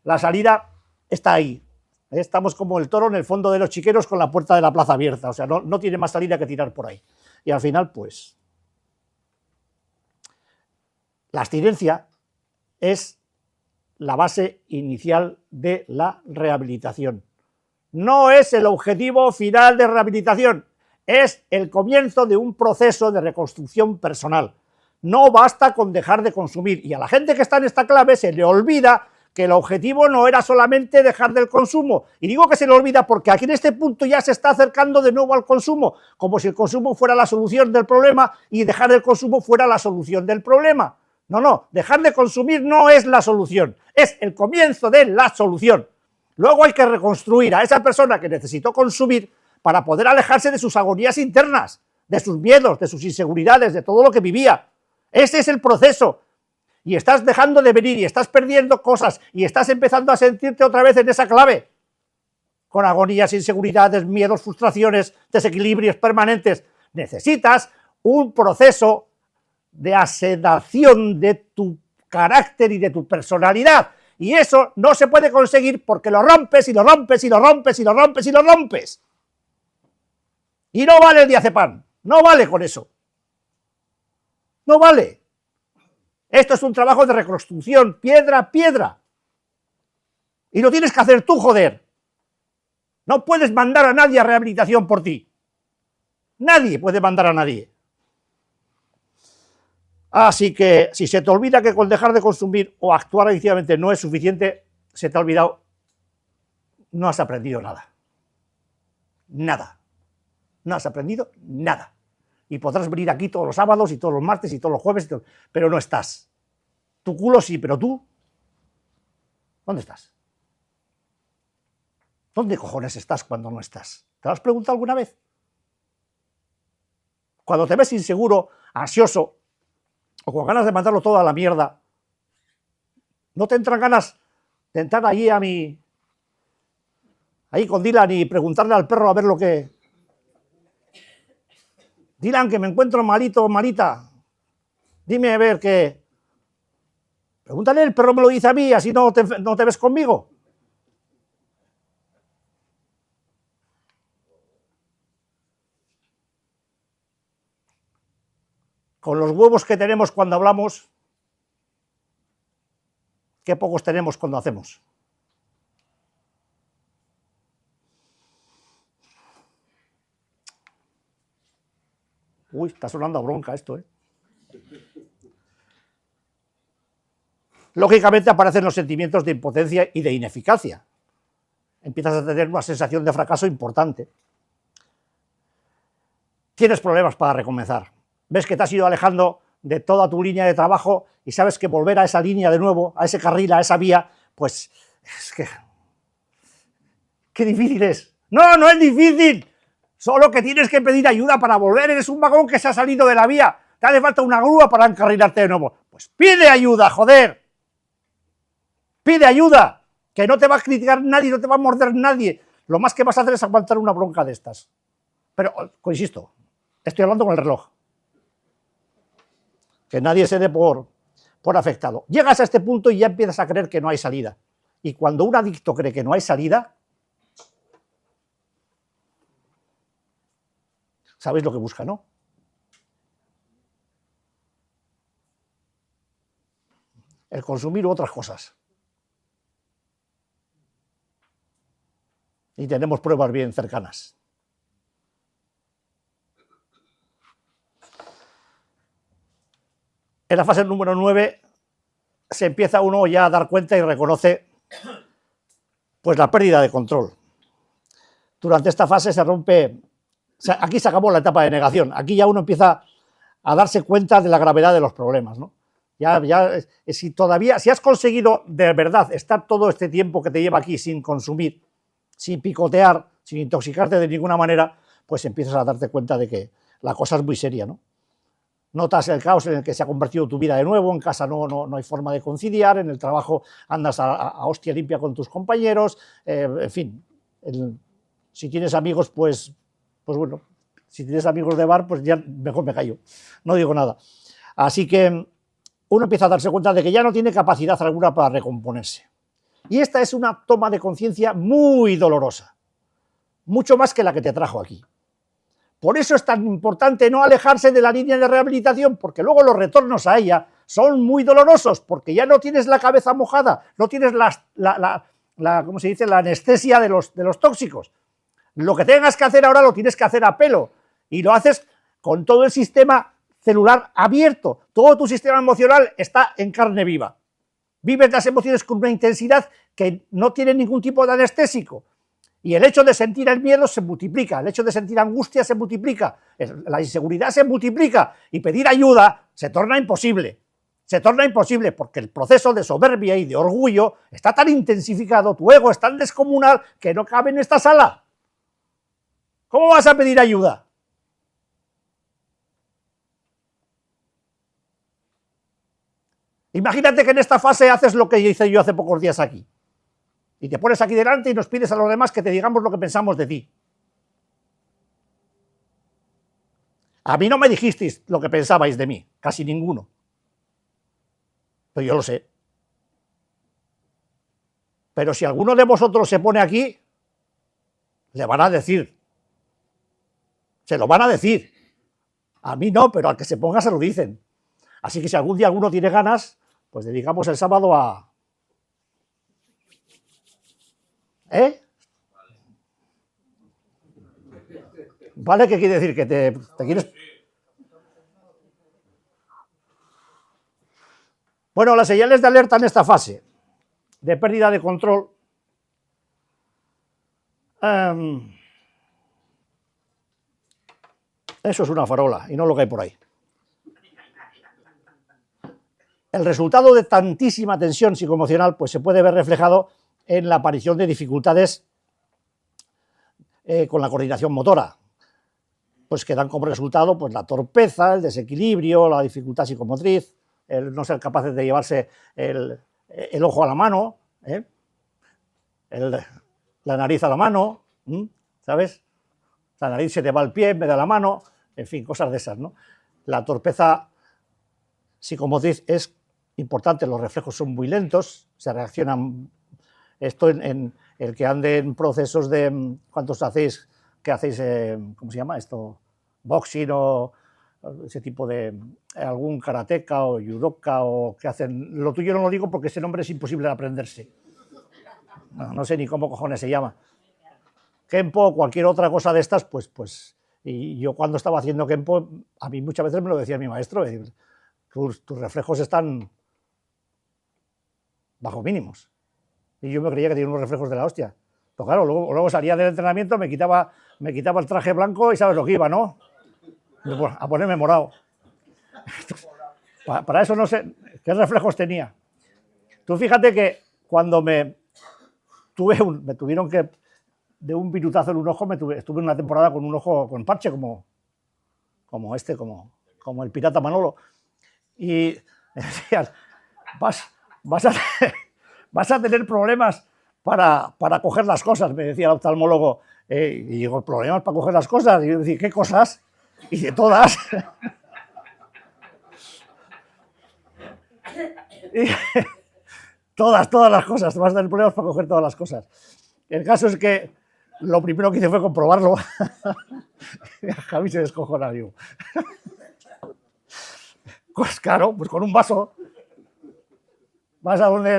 la salida está ahí. Estamos como el toro en el fondo de los chiqueros con la puerta de la plaza abierta, o sea, no tiene más salida que tirar por ahí. Y al final, pues, la abstinencia es la base inicial de la rehabilitación. No es el objetivo final de rehabilitación, es el comienzo de un proceso de reconstrucción personal. No basta con dejar de consumir, y a la gente que está en esta clave se le olvida que el objetivo no era solamente dejar del consumo, y digo que se le olvida porque aquí en este punto ya se está acercando de nuevo al consumo, como si el consumo fuera la solución del problema y dejar el consumo fuera la solución del problema. No, dejar de consumir no es la solución, es el comienzo de la solución. Luego hay que reconstruir a esa persona que necesitó consumir para poder alejarse de sus agonías internas, de sus miedos, de sus inseguridades, de todo lo que vivía. Ese es el proceso. Y estás dejando de venir y estás perdiendo cosas y estás empezando a sentirte otra vez en esa clave, con agonías, inseguridades, miedos, frustraciones, desequilibrios permanentes. Necesitas un proceso de asedación de tu carácter y de tu personalidad. Y eso no se puede conseguir porque lo rompes y lo rompes y lo rompes y lo rompes y lo rompes. Y no vale el diazepam, no vale con eso. No vale. Esto es un trabajo de reconstrucción, piedra a piedra. Y lo tienes que hacer tú, joder. No puedes mandar a nadie a rehabilitación por ti. Nadie puede mandar a nadie. Así que si se te olvida que con dejar de consumir o actuar adictivamente no es suficiente, se te ha olvidado, no has aprendido nada. Nada. No has aprendido nada. Y podrás venir aquí todos los sábados y todos los martes y todos los jueves, pero no estás. Tu culo sí, pero tú, ¿dónde estás? ¿Dónde cojones estás cuando no estás? ¿Te lo has preguntado alguna vez? Cuando te ves inseguro, ansioso, o con ganas de mandarlo todo a la mierda, ¿no te entran ganas de entrar ahí con Dylan y preguntarle al perro a ver lo que... Dylan, que me encuentro malito, malita, dime a ver qué... Pregúntale, el perro me lo dice a mí, así no te ves conmigo. Con los huevos que tenemos cuando hablamos, qué pocos tenemos cuando hacemos. Uy, está sonando a bronca esto, ¿eh? Lógicamente aparecen los sentimientos de impotencia y de ineficacia. Empiezas a tener una sensación de fracaso importante. Tienes problemas para recomenzar. Ves que te has ido alejando de toda tu línea de trabajo y sabes que volver a esa línea de nuevo, a ese carril, a esa vía, pues es que... ¡Qué difícil es! ¡No, no es difícil! Solo que tienes que pedir ayuda para volver, eres un vagón que se ha salido de la vía, te hace falta una grúa para encarrilarte de nuevo. Pues pide ayuda, joder. Pide ayuda, que no te va a criticar nadie, no te va a morder nadie. Lo más que vas a hacer es aguantar una bronca de estas. Pero, insisto, estoy hablando con el reloj. Que nadie se dé por afectado. Llegas a este punto y ya empiezas a creer que no hay salida. Y cuando un adicto cree que no hay salida, ¿sabéis lo que busca, no? El consumir u otras cosas. Y tenemos pruebas bien cercanas. En la fase número 9 se empieza uno ya a dar cuenta y reconoce pues la pérdida de control. Durante esta fase se rompe, o sea, aquí se acabó la etapa de negación, aquí ya uno empieza a darse cuenta de la gravedad de los problemas, ¿no? Si has conseguido de verdad estar todo este tiempo que te lleva aquí sin consumir, sin picotear, sin intoxicarte de ninguna manera, pues empiezas a darte cuenta de que la cosa es muy seria, ¿no? notas el caos en el que se ha convertido tu vida de nuevo, en casa no hay forma de conciliar, en el trabajo andas a hostia limpia con tus compañeros, en fin, si tienes amigos, pues bueno, si tienes amigos de bar, pues ya mejor me callo, no digo nada. Así que uno empieza a darse cuenta de que ya no tiene capacidad alguna para recomponerse. Y esta es una toma de conciencia muy dolorosa, mucho más que la que te trajo aquí. Por eso es tan importante no alejarse de la línea de rehabilitación, porque luego los retornos a ella son muy dolorosos, porque ya no tienes la cabeza mojada, no tienes ¿cómo se dice?, la anestesia de los tóxicos. Lo que tengas que hacer ahora lo tienes que hacer a pelo, y lo haces con todo el sistema celular abierto, todo tu sistema emocional está en carne viva. Vives las emociones con una intensidad que no tiene ningún tipo de anestésico. Y el hecho de sentir el miedo se multiplica, el hecho de sentir angustia se multiplica, la inseguridad se multiplica y pedir ayuda se torna imposible. Se torna imposible porque el proceso de soberbia y de orgullo está tan intensificado, tu ego es tan descomunal que no cabe en esta sala. ¿Cómo vas a pedir ayuda? Imagínate que en esta fase haces lo que hice yo hace pocos días aquí. Y te pones aquí delante y nos pides a los demás que te digamos lo que pensamos de ti. A mí no me dijisteis lo que pensabais de mí, casi ninguno. Pero yo lo sé. Pero si alguno de vosotros se pone aquí, le van a decir. Se lo van a decir. A mí no, pero al que se ponga se lo dicen. Así que si algún día alguno tiene ganas, pues dedicamos el sábado a... ¿Vale? ¿Qué quiere decir? ¿Que te quieres...? Bueno, las señales de alerta en esta fase de pérdida de control eso es una farola y no lo que hay por ahí. El resultado de tantísima tensión psicoemocional pues se puede ver reflejado en la aparición de dificultades con la coordinación motora, pues que dan como resultado pues, la torpeza, el desequilibrio, la dificultad psicomotriz, el no ser capaces de llevarse el ojo a la mano, la nariz a la mano, ¿sabes? La nariz se te va al pie en vez de a la mano, en fin, cosas de esas, ¿no? La torpeza psicomotriz es importante, los reflejos son muy lentos, se reaccionan, esto en el que ande en procesos de, ¿cuántos hacéis? ¿Qué hacéis? ¿Cómo se llama esto? Boxing o ese tipo de, algún karateca o judoka o que hacen, lo tuyo no lo digo porque ese nombre es imposible de aprenderse, no sé ni cómo cojones se llama, Kenpo o cualquier otra cosa de estas, pues, y yo cuando estaba haciendo Kenpo, a mí muchas veces me lo decía mi maestro, tus reflejos están bajo mínimos. Y yo me creía que tenía unos reflejos de la hostia. Pero claro, luego salía del entrenamiento, me quitaba el traje blanco y sabes lo que iba, ¿no? A ponerme morado. Para eso no sé qué reflejos tenía. Tú fíjate que cuando me tuvieron que, de un virutazo en un ojo, estuve una temporada con un ojo con parche, como el pirata Manolo. Y me decían, vas a tener problemas para coger las cosas, me decía el oftalmólogo. Y digo, ¿problemas para coger las cosas? Y yo decía, ¿qué cosas? Y de todas. todas las cosas, vas a tener problemas para coger todas las cosas. El caso es que lo primero que hice fue comprobarlo. Javi se descojona, digo. Pues claro, pues con un vaso vas a donde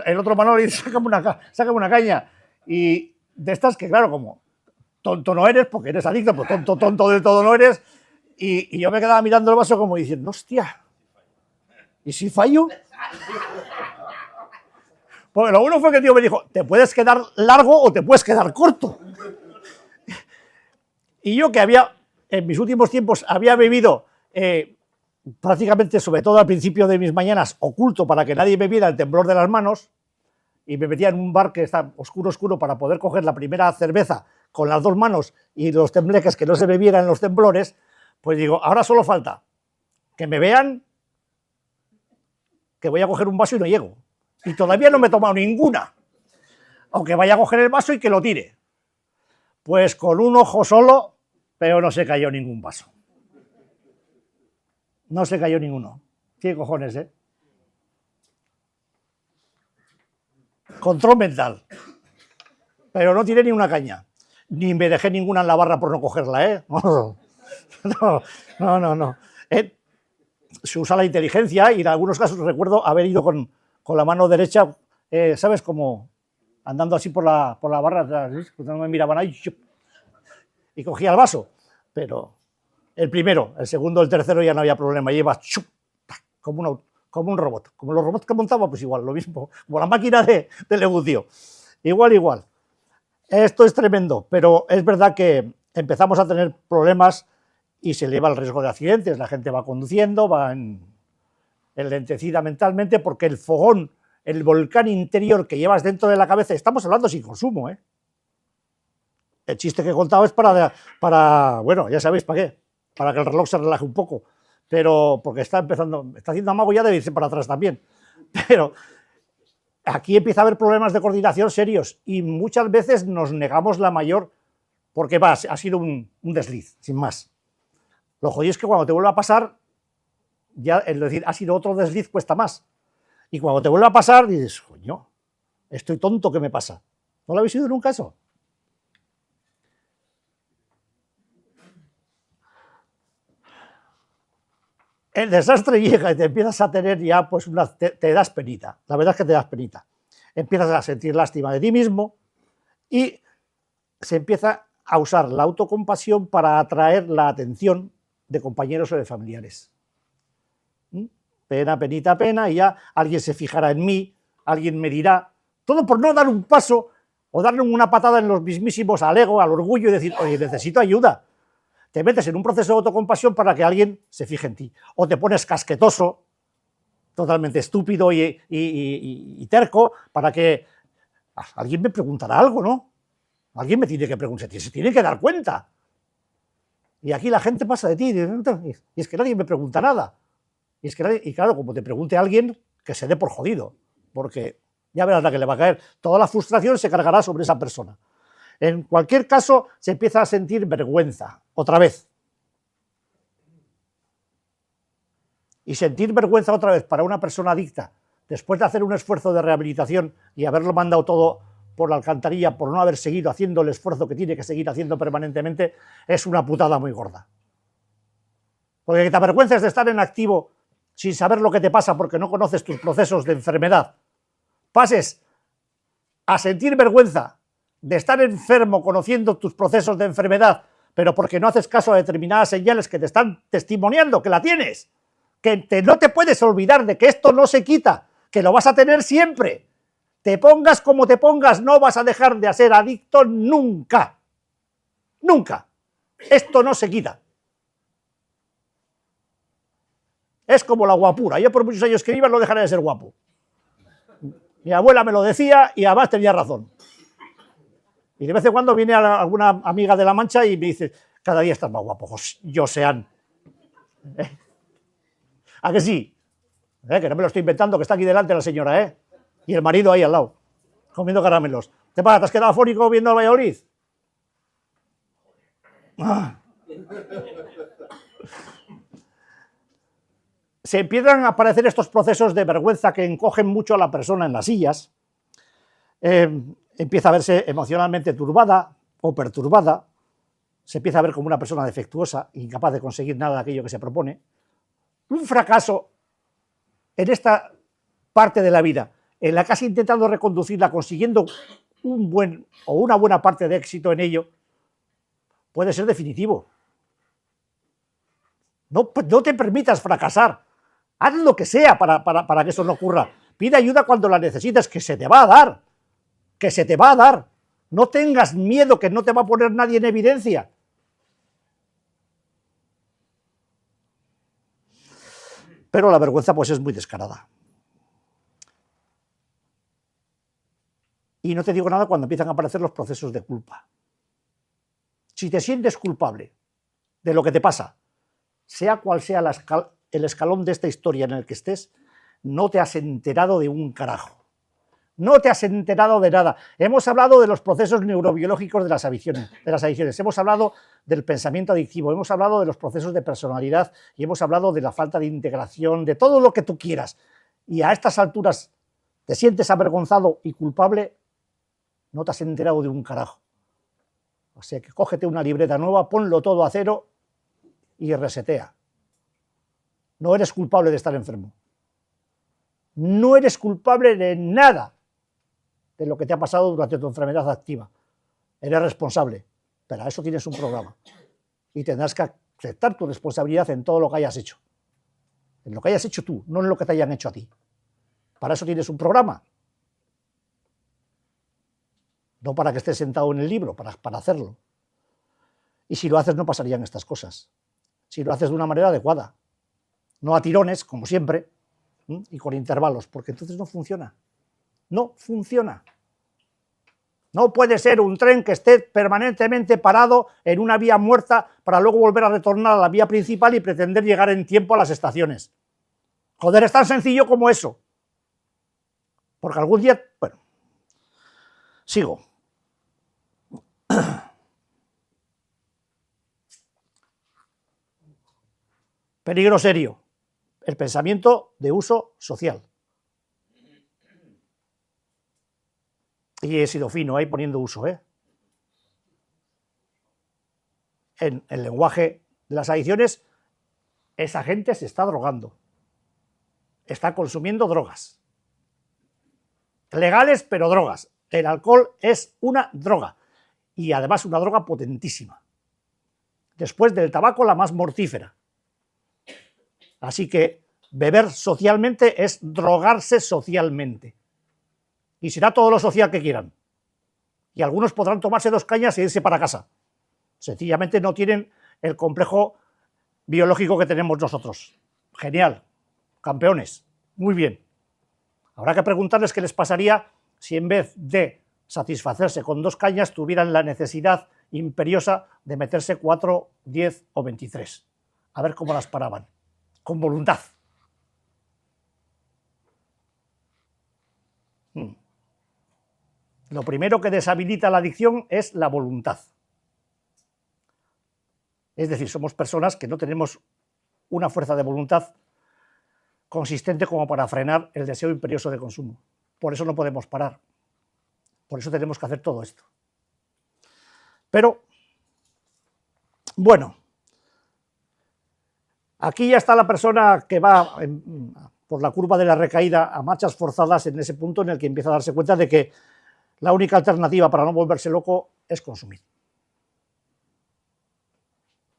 el otro Manolo y dice, sácame una caña. Y de estas que, claro, como tonto no eres, porque eres adicto, pues tonto del todo no eres. Y yo me quedaba mirando el vaso como diciendo, hostia, ¿y si fallo? Porque lo bueno fue que el tío me dijo, te puedes quedar largo o te puedes quedar corto. Y yo que en mis últimos tiempos había bebido prácticamente, sobre todo al principio de mis mañanas, oculto para que nadie me viera el temblor de las manos, y me metía en un bar que está oscuro para poder coger la primera cerveza con las dos manos y los tembleques que no se me vieran los temblores, pues digo, ahora solo falta que me vean que voy a coger un vaso y no llego. Y todavía no me he tomado ninguna. Aunque vaya a coger el vaso y que lo tire. Pues con un ojo solo, pero no se cayó ningún vaso. No se cayó ninguno. ¿Qué cojones, eh? Control mental. Pero no tiré ni una caña. Ni me dejé ninguna en la barra por no cogerla, ¿eh? No. Se usa la inteligencia y en algunos casos recuerdo haber ido con la mano derecha, ¿sabes? Como andando así por la barra, no me miraban ahí y cogía el vaso. Pero el primero, el segundo, el tercero ya no había problema, iba como un robot. Como los robots que montaba, pues igual, lo mismo, como la máquina de Lebucio. Igual. Esto es tremendo, pero es verdad que empezamos a tener problemas y se eleva el riesgo de accidentes. La gente va conduciendo, va enlentecida mentalmente porque el fogón, el volcán interior que llevas dentro de la cabeza, estamos hablando sin consumo, ¿eh? El chiste que he contado es para bueno, ya sabéis para qué, para que el reloj se relaje un poco, pero porque está haciendo amago, ya debe irse para atrás también, pero aquí empieza a haber problemas de coordinación serios y muchas veces nos negamos la mayor porque ha sido un desliz, sin más. Lo jodido es que cuando te vuelve a pasar, ya es decir, ha sido otro desliz, cuesta más. Y cuando te vuelve a pasar, dices, coño, estoy tonto, ¿qué me pasa? ¿No lo habéis oído nunca eso? El desastre llega y te empiezas a tener ya, pues, te das penita. La verdad es que te das penita. Empiezas a sentir lástima de ti mismo y se empieza a usar la autocompasión para atraer la atención de compañeros o de familiares. Pena, penita, pena, y ya alguien se fijará en mí, alguien me dirá, todo por no dar un paso o darle una patada en los mismísimos al ego, al orgullo y decir, oye, necesito ayuda. Te metes en un proceso de autocompasión para que alguien se fije en ti. O te pones casquetoso, totalmente estúpido y terco, para que alguien me preguntará algo, ¿no? Alguien me tiene que preguntar, se tiene que dar cuenta. Y aquí la gente pasa de ti, y es que nadie me pregunta nada. Y claro, como te pregunte alguien, que se dé por jodido, porque ya verás la que le va a caer. Toda la frustración se cargará sobre esa persona. En cualquier caso, se empieza a sentir vergüenza, otra vez. Y sentir vergüenza otra vez para una persona adicta, después de hacer un esfuerzo de rehabilitación y haberlo mandado todo por la alcantarilla, por no haber seguido haciendo el esfuerzo que tiene que seguir haciendo permanentemente, es una putada muy gorda. Porque te avergüences de estar en activo sin saber lo que te pasa porque no conoces tus procesos de enfermedad, pases a sentir vergüenza de estar enfermo conociendo tus procesos de enfermedad, pero porque no haces caso a determinadas señales que te están testimoniando que la tienes, que no te puedes olvidar de que esto no se quita, que lo vas a tener siempre. Te pongas como te pongas, no vas a dejar de ser adicto nunca. Nunca. Esto no se quita. Es como la guapura. Yo por muchos años que viva no dejaré de ser guapo. Mi abuela me lo decía y además tenía razón. Y de vez en cuando viene alguna amiga de La Mancha y me dice, cada día estás más guapo, Josean. ¿A que sí? Que no me lo estoy inventando, que está aquí delante la señora, ¿eh? Y el marido ahí al lado, comiendo caramelos. ¿Te has quedado afónico viendo el Valladolid? Se empiezan a aparecer estos procesos de vergüenza que encogen mucho a la persona en las sillas. Empieza a verse emocionalmente turbada o perturbada. Se empieza a ver como una persona defectuosa, incapaz de conseguir nada de aquello que se propone. Un fracaso en esta parte de la vida en la que has intentado reconducirla consiguiendo un buen o una buena parte de éxito en ello, puede ser definitivo. No te permitas fracasar. Haz lo que sea para que eso no ocurra. Pide ayuda cuando la necesites, que se te va a dar. Que se te va a dar. No tengas miedo, que no te va a poner nadie en evidencia. Pero la vergüenza pues es muy descarada. Y no te digo nada cuando empiezan a aparecer los procesos de culpa. Si te sientes culpable de lo que te pasa, sea cual sea la el escalón de esta historia en el que estés, no te has enterado de un carajo. No te has enterado de nada. Hemos hablado de los procesos neurobiológicos de las adicciones. Hemos hablado del pensamiento adictivo, hemos hablado de los procesos de personalidad y hemos hablado de la falta de integración, de todo lo que tú quieras. Y a estas alturas te sientes avergonzado y culpable, no te has enterado de un carajo. O sea que cógete una libreta nueva, ponlo todo a cero y resetea. No eres culpable de estar enfermo. No eres culpable de nada de lo que te ha pasado durante tu enfermedad activa. Eres responsable, pero a eso tienes un programa. Y tendrás que aceptar tu responsabilidad en todo lo que hayas hecho. En lo que hayas hecho tú, no en lo que te hayan hecho a ti. Para eso tienes un programa. No para que estés sentado en el libro, para hacerlo. Y si lo haces no pasarían estas cosas. Si lo haces de una manera adecuada. No a tirones, como siempre, y con intervalos, porque entonces no funciona. No funciona. No puede ser un tren que esté permanentemente parado en una vía muerta para luego volver a retornar a la vía principal y pretender llegar en tiempo a las estaciones. Joder, es tan sencillo como eso. Porque algún día... Bueno, sigo. Peligro serio. El pensamiento de uso social. Y he sido fino ahí poniendo uso, ¿eh? En el lenguaje de las adicciones, esa gente se está drogando. Está consumiendo drogas. Legales, pero drogas. El alcohol es una droga. Y además una droga potentísima. Después del tabaco, la más mortífera. Así que beber socialmente es drogarse socialmente. Y será todo lo social que quieran. Y algunos podrán tomarse 2 cañas e irse para casa. Sencillamente no tienen el complejo biológico que tenemos nosotros. Genial, campeones, muy bien. Habrá que preguntarles qué les pasaría si en vez de satisfacerse con 2 cañas tuvieran la necesidad imperiosa de meterse 4, 10 o 23. A ver cómo las paraban. Con voluntad. Lo primero que deshabilita la adicción es la voluntad. Es decir, somos personas que no tenemos una fuerza de voluntad consistente como para frenar el deseo imperioso de consumo. Por eso no podemos parar. Por eso tenemos que hacer todo esto. Pero, bueno, aquí ya está la persona que va por la curva de la recaída a marchas forzadas en ese punto en el que empieza a darse cuenta de que la única alternativa para no volverse loco es consumir.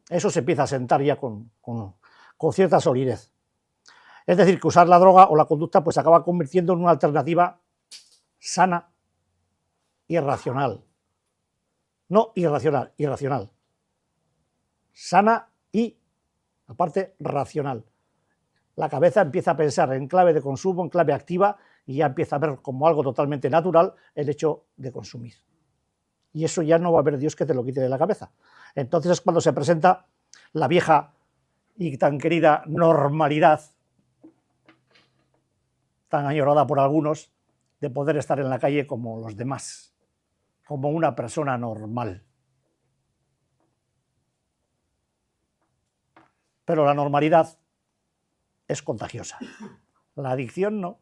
Eso se empieza a sentar ya con cierta solidez. Es decir, que usar la droga o la conducta pues se acaba convirtiendo en una alternativa sana y racional. No irracional, irracional. Sana y, aparte, racional. La cabeza empieza a pensar en clave de consumo, en clave activa, y ya empieza a ver como algo totalmente natural el hecho de consumir. Y eso ya no va a haber Dios que te lo quite de la cabeza. Entonces es cuando se presenta la vieja y tan querida normalidad, tan añorada por algunos, de poder estar en la calle como los demás, como una persona normal. Pero la normalidad es contagiosa. La adicción no,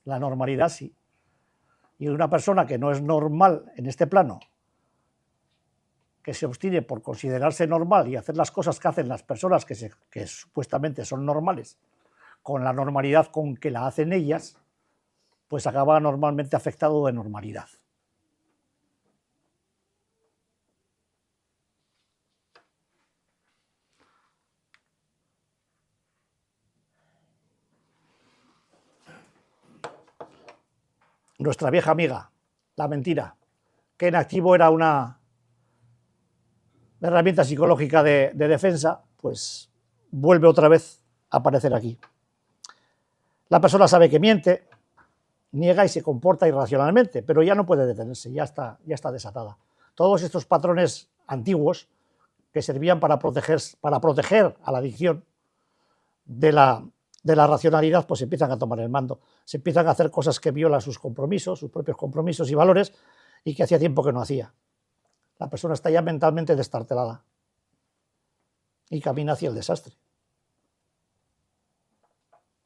la normalidad sí. Y una persona que no es normal en este plano, que se obstine por considerarse normal y hacer las cosas que hacen las personas que supuestamente son normales, con la normalidad con que la hacen ellas, pues acaba normalmente afectado de normalidad. Nuestra vieja amiga, la mentira, que en activo era una herramienta psicológica de defensa, pues vuelve otra vez a aparecer aquí. La persona sabe que miente, niega y se comporta irracionalmente, pero ya no puede detenerse, ya está desatada. Todos estos patrones antiguos que servían para proteger a la adicción, de la racionalidad, pues empiezan a tomar el mando, se empiezan a hacer cosas que violan sus compromisos, sus propios compromisos y valores, y que hacía tiempo que no hacía. La persona está ya mentalmente destartalada y camina hacia el desastre.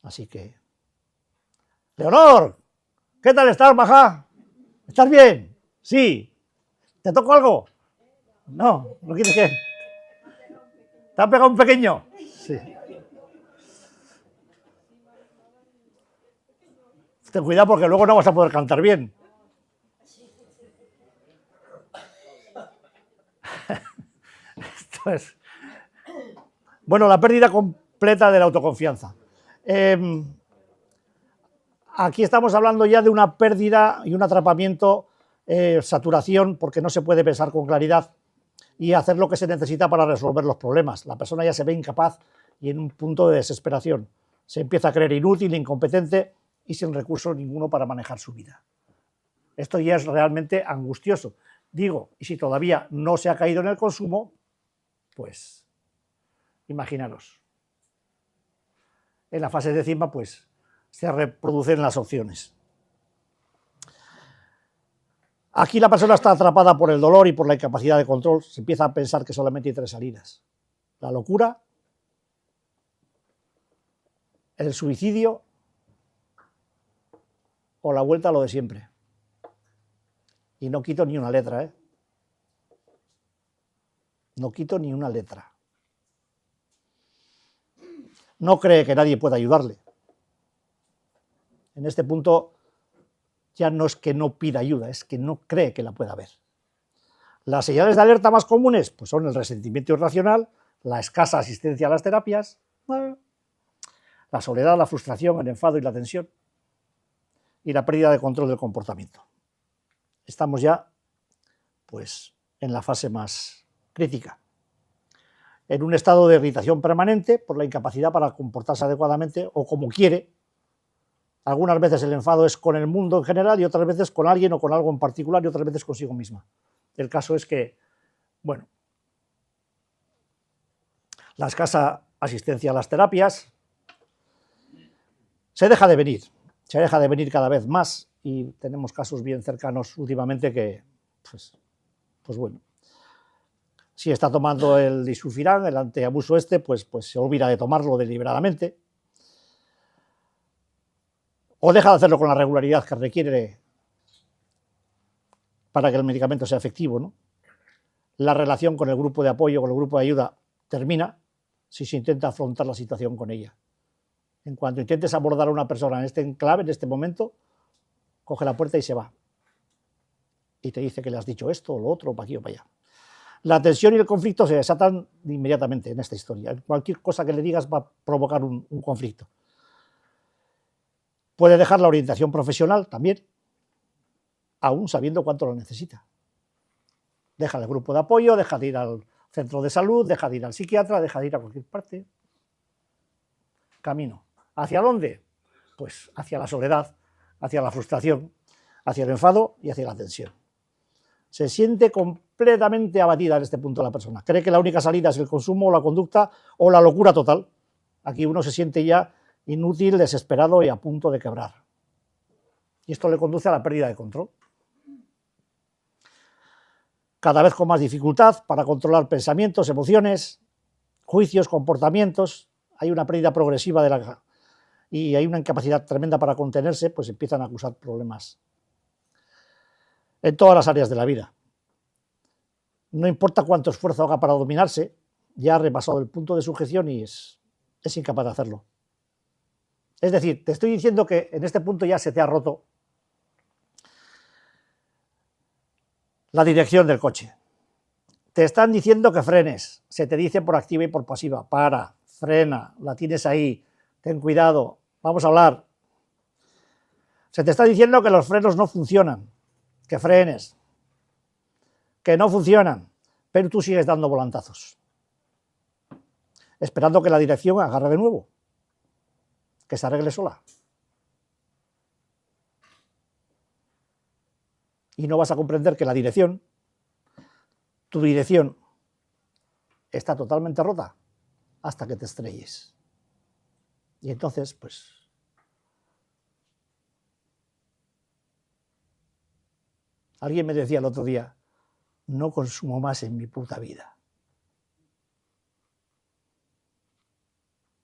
Así que... Leonor, ¿qué tal estás, maja? ¿Estás bien? Sí. ¿Te toco algo? No, ¿no quieres que...? ¿Te ha pegado un pequeño? Sí. Ten cuidado porque luego no vas a poder cantar bien. Esto es... Bueno, la pérdida completa de la autoconfianza. Aquí estamos hablando ya de una pérdida y un atrapamiento, saturación, porque no se puede pensar con claridad y hacer lo que se necesita para resolver los problemas. La persona ya se ve incapaz y en un punto de desesperación. Se empieza a creer inútil, incompetente y sin recurso ninguno para manejar su vida. Esto ya es realmente angustioso. Digo, y si todavía no se ha caído en el consumo, pues imaginaros. En la fase décima, pues se reproducen las opciones. Aquí la persona está atrapada por el dolor y por la incapacidad de control. Se empieza a pensar que solamente hay 3 salidas: la locura, el suicidio o la vuelta a lo de siempre. Y no quito ni una letra, ¿eh? No quito ni una letra. No cree que nadie pueda ayudarle. En este punto ya no es que no pida ayuda, es que no cree que la pueda haber. Las señales de alerta más comunes pues son el resentimiento irracional, la escasa asistencia a las terapias, la soledad, la frustración, el enfado y la tensión, y la pérdida de control del comportamiento. Estamos ya pues en la fase más crítica, en un estado de irritación permanente por la incapacidad para comportarse adecuadamente o como quiere. Algunas veces el enfado es con el mundo en general y otras veces con alguien o con algo en particular y otras veces consigo misma. El caso es que, bueno, la escasa asistencia a las terapias se deja de venir cada vez más y tenemos casos bien cercanos últimamente que, pues bueno, si está tomando el disulfiram, el antiabuso pues se olvida de tomarlo deliberadamente, o deja de hacerlo con la regularidad que requiere para que el medicamento sea efectivo, ¿no? La relación con el grupo de apoyo, con el grupo de ayuda, termina si se intenta afrontar la situación con ella. En cuanto intentes abordar a una persona en este enclave, en este momento, coge la puerta y se va. Y te dice que le has dicho esto o lo otro, para aquí o para allá. La tensión y el conflicto se desatan inmediatamente en esta historia. Cualquier cosa que le digas va a provocar un conflicto. Puede dejar la orientación profesional también, aún sabiendo cuánto lo necesita. Deja el grupo de apoyo, deja de ir al centro de salud, deja de ir al psiquiatra, deja de ir a cualquier parte. Camino. ¿Hacia dónde? Pues hacia la soledad, hacia la frustración, hacia el enfado y hacia la tensión. Se siente completamente abatida en este punto la persona. Cree que la única salida es el consumo o la conducta o la locura total. Aquí uno se siente ya inútil, desesperado y a punto de quebrar. Y esto le conduce a la pérdida de control. Cada vez con más dificultad para controlar pensamientos, emociones, juicios, comportamientos. Hay una pérdida progresiva y hay una incapacidad tremenda para contenerse, pues empiezan a acusar problemas en todas las áreas de la vida. No importa cuánto esfuerzo haga para dominarse, ya ha repasado el punto de sujeción y es incapaz de hacerlo. Es decir, te estoy diciendo que en este punto ya se te ha roto la dirección del coche. Te están diciendo que frenes, se te dice por activa y por pasiva, para, frena, la tienes ahí, ten cuidado, vamos a hablar. Se te está diciendo que los frenos no funcionan, que frenes, que no funcionan, pero tú sigues dando volantazos, esperando que la dirección agarre de nuevo, que se arregle sola. Y no vas a comprender que la dirección, tu dirección, está totalmente rota hasta que te estrelles. Y entonces, pues, alguien me decía el otro día, no consumo más en mi puta vida.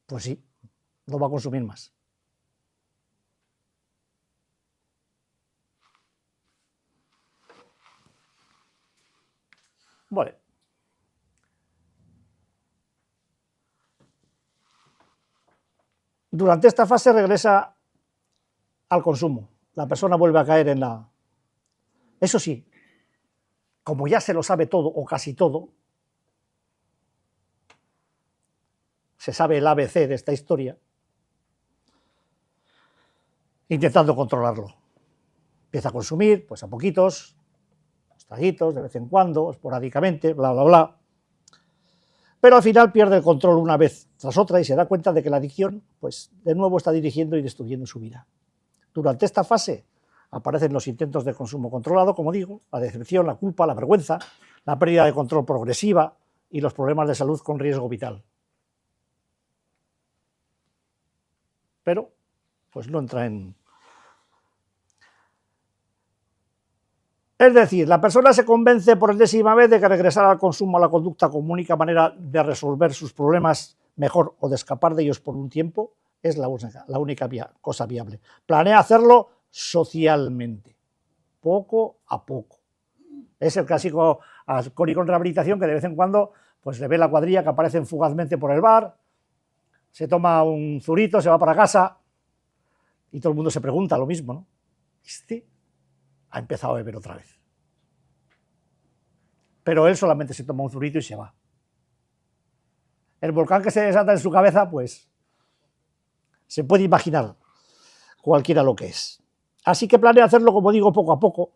Pues sí, no va a consumir más. Vale. Durante esta fase regresa al consumo. La persona vuelve a caer en la... Eso sí, como ya se lo sabe todo o casi todo, se sabe el ABC de esta historia, intentando controlarlo. Empieza a consumir, pues a poquitos, traguitos, de vez en cuando, esporádicamente, bla, bla, bla. Pero al final pierde el control una vez tras otra y se da cuenta de que la adicción, pues de nuevo está dirigiendo y destruyendo su vida. Durante esta fase aparecen los intentos de consumo controlado, como digo, la decepción, la culpa, la vergüenza, la pérdida de control progresiva y los problemas de salud con riesgo vital. Pero, pues no entra en... Es decir, la persona se convence por enésima vez de que regresar al consumo a la conducta como única manera de resolver sus problemas mejor o de escapar de ellos por un tiempo es la única cosa viable. Planea hacerlo socialmente, poco a poco. Es el clásico alcohólico en rehabilitación que de vez en cuando pues, le ve la cuadrilla que aparecen fugazmente por el bar, se toma un zurito, se va para casa y todo el mundo se pregunta lo mismo, ¿no? Este ha empezado a beber otra vez. Pero él solamente se toma un zurito y se va. El volcán que se desata en su cabeza, pues se puede imaginar cualquiera lo que es. Así que planea hacerlo, como digo, poco a poco.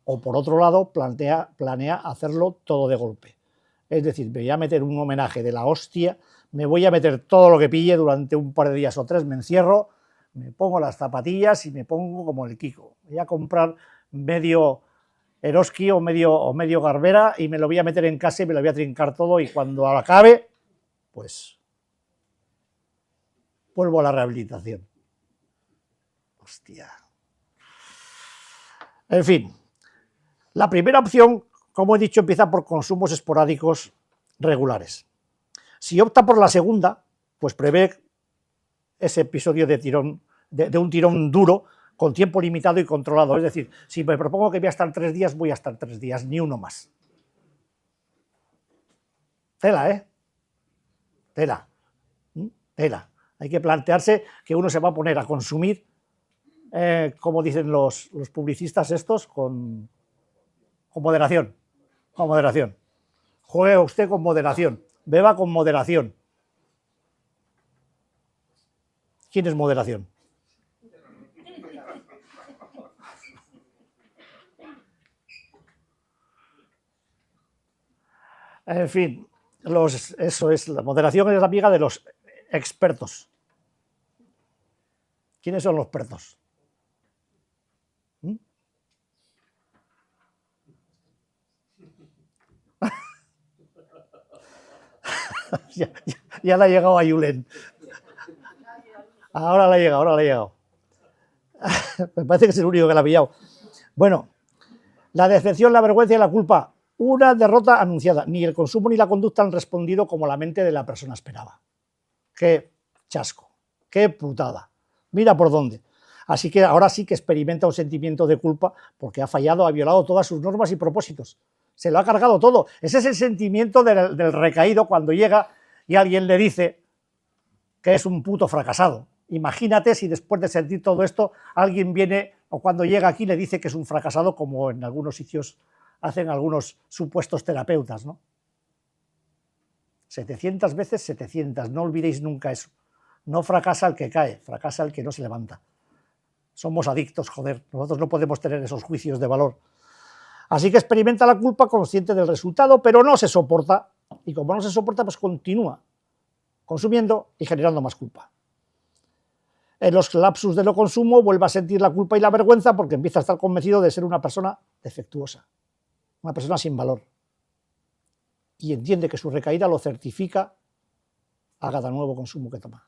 O por otro lado, planea hacerlo todo de golpe. Es decir, me voy a meter un homenaje de la hostia, me voy a meter todo lo que pille durante un par de días o tres, me encierro, me pongo las zapatillas y me pongo como el Kiko. Voy a comprar medio Eroski o medio Garbera y me lo voy a meter en casa y me lo voy a trincar todo y cuando acabe, pues vuelvo a la rehabilitación. Hostia. En fin, la primera opción, como he dicho, empieza por consumos esporádicos regulares. Si opta por la segunda, pues prevé ese episodio de un tirón duro con tiempo limitado y controlado. Es decir, si me propongo que voy a estar 3 días, voy a estar 3 días, ni uno más. Tela, ¿eh? Tela. Tela. Hay que plantearse que uno se va a poner a consumir, como dicen los publicistas estos, con moderación. Con moderación. Juegue usted con moderación. Beba con moderación. ¿Quién es moderación? En fin, eso es, la moderación es la amiga de los expertos. ¿Quiénes son los expertos? Ya le ha llegado a Yulen. Ahora le ha llegado. Me parece que es el único que la ha pillado. Bueno, la decepción, la vergüenza y la culpa. Una derrota anunciada. Ni el consumo ni la conducta han respondido como la mente de la persona esperaba. Qué chasco, qué putada. Mira por dónde. Así que ahora sí que experimenta un sentimiento de culpa porque ha fallado, ha violado todas sus normas y propósitos. Se lo ha cargado todo. Ese es el sentimiento del recaído cuando llega y alguien le dice que es un puto fracasado. Imagínate si después de sentir todo esto alguien viene o cuando llega aquí le dice que es un fracasado, como en algunos sitios hacen algunos supuestos terapeutas, ¿no? 700 veces 700, no olvidéis nunca eso. No fracasa el que cae, fracasa el que no se levanta. Somos adictos, joder, nosotros no podemos tener esos juicios de valor. Así que experimenta la culpa consciente del resultado, pero no se soporta, y como no se soporta, pues continúa consumiendo y generando más culpa. En los lapsus de no consumo vuelve a sentir la culpa y la vergüenza porque empieza a estar convencido de ser una persona defectuosa, una persona sin valor. Y entiende que su recaída lo certifica a cada nuevo consumo que toma.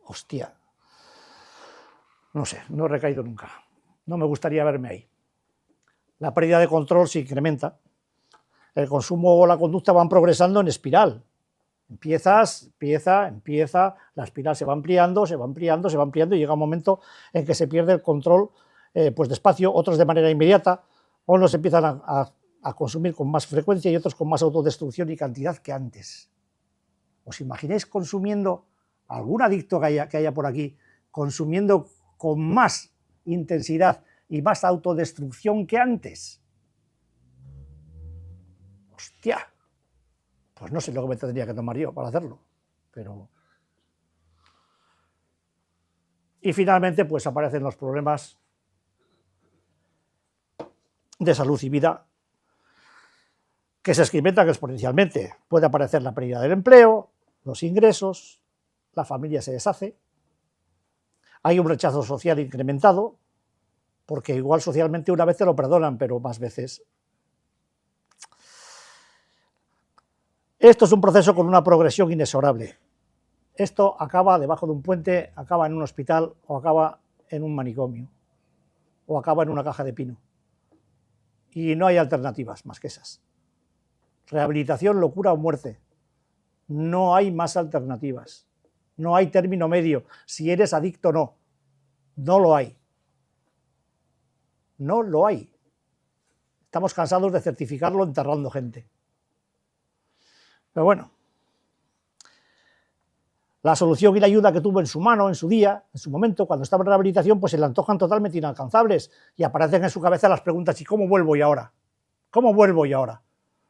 Hostia. No sé, no he recaído nunca. No me gustaría verme ahí. La pérdida de control se incrementa. El consumo o la conducta van progresando en espiral. Empieza, la espiral se va ampliando y llega un momento en que se pierde el control, pues despacio, otros de manera inmediata, unos empiezan a consumir con más frecuencia y otros con más autodestrucción y cantidad que antes. ¿Os imagináis consumiendo, algún adicto que haya por aquí, consumiendo con más intensidad y más autodestrucción que antes? Hostia, pues no sé lo que me tendría que tomar yo para hacerlo, pero... Y finalmente, pues aparecen los problemas de salud y vida, que se incrementan exponencialmente. Puede aparecer la pérdida del empleo, los ingresos, la familia se deshace, hay un rechazo social incrementado, porque igual socialmente una vez te lo perdonan, pero más veces. Esto es un proceso con una progresión inexorable. Esto acaba debajo de un puente, acaba en un hospital, o acaba en un manicomio, o acaba en una caja de pino. Y no hay alternativas más que esas. Rehabilitación, locura o muerte. No hay más alternativas. No hay término medio. Si eres adicto o no. No lo hay. No lo hay. Estamos cansados de certificarlo enterrando gente. Pero bueno, la solución y la ayuda que tuvo en su mano, en su día, en su momento, cuando estaba en rehabilitación, pues se le antojan totalmente inalcanzables y aparecen en su cabeza las preguntas: ¿y cómo vuelvo yo ahora? ¿Cómo vuelvo yo ahora?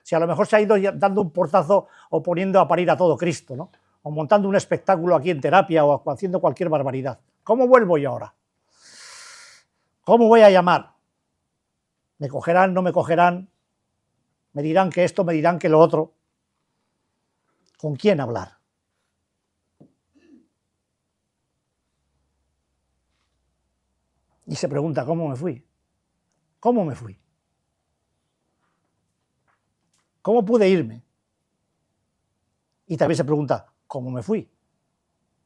Si a lo mejor se ha ido dando un portazo o poniendo a parir a todo Cristo, ¿no? O montando un espectáculo aquí en terapia o haciendo cualquier barbaridad. ¿Cómo vuelvo yo ahora? ¿Cómo voy a llamar? ¿Me cogerán, no me cogerán? ¿Me dirán que esto, me dirán que lo otro? ¿Con quién hablar? Y se pregunta: ¿cómo me fui? ¿Cómo me fui? ¿Cómo pude irme? Y también se pregunta: ¿cómo me fui?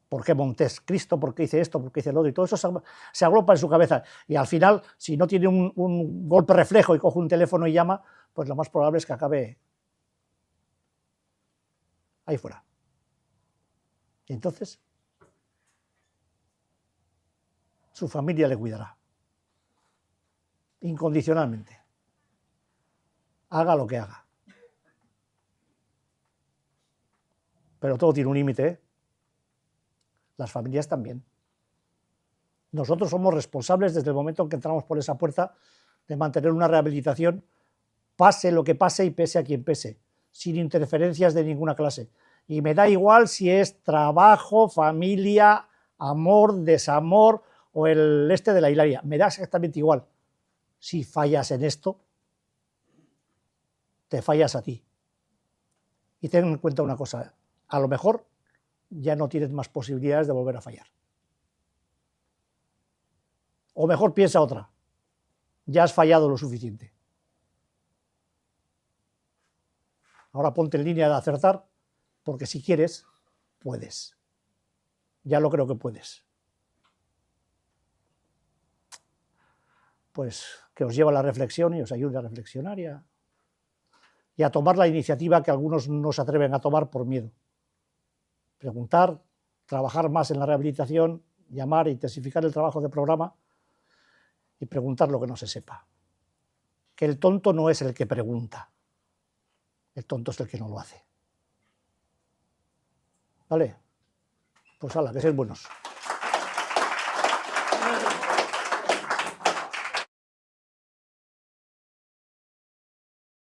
¿Por qué monté Cristo? ¿Por qué hice esto? ¿Por qué hice lo otro? Y todo eso se aglopa en su cabeza. Y al final, si no tiene un golpe reflejo y coge un teléfono y llama, pues lo más probable es que acabe ahí fuera. Y entonces, su familia le cuidará. Incondicionalmente. Haga lo que haga. Pero todo tiene un límite, ¿eh? Las familias también. Nosotros somos responsables desde el momento en que entramos por esa puerta de mantener una rehabilitación, pase lo que pase y pese a quien pese, sin interferencias de ninguna clase. Y me da igual si es trabajo, familia, amor, desamor o el este de la hilaria. Me da exactamente igual. Si fallas en esto, te fallas a ti. Y ten en cuenta una cosa: a lo mejor ya no tienes más posibilidades de volver a fallar. O mejor piensa otra: ya has fallado lo suficiente. Ahora ponte en línea de acertar, porque si quieres, puedes. Ya lo creo que puedes. Pues que os lleve a la reflexión y os ayude a reflexionar y a tomar la iniciativa que algunos no se atreven a tomar por miedo. Preguntar, trabajar más en la rehabilitación, llamar, intensificar el trabajo de programa y preguntar lo que no se sepa. Que el tonto no es el que pregunta, el tonto es el que no lo hace. ¿Vale? Pues hala, que sean buenos.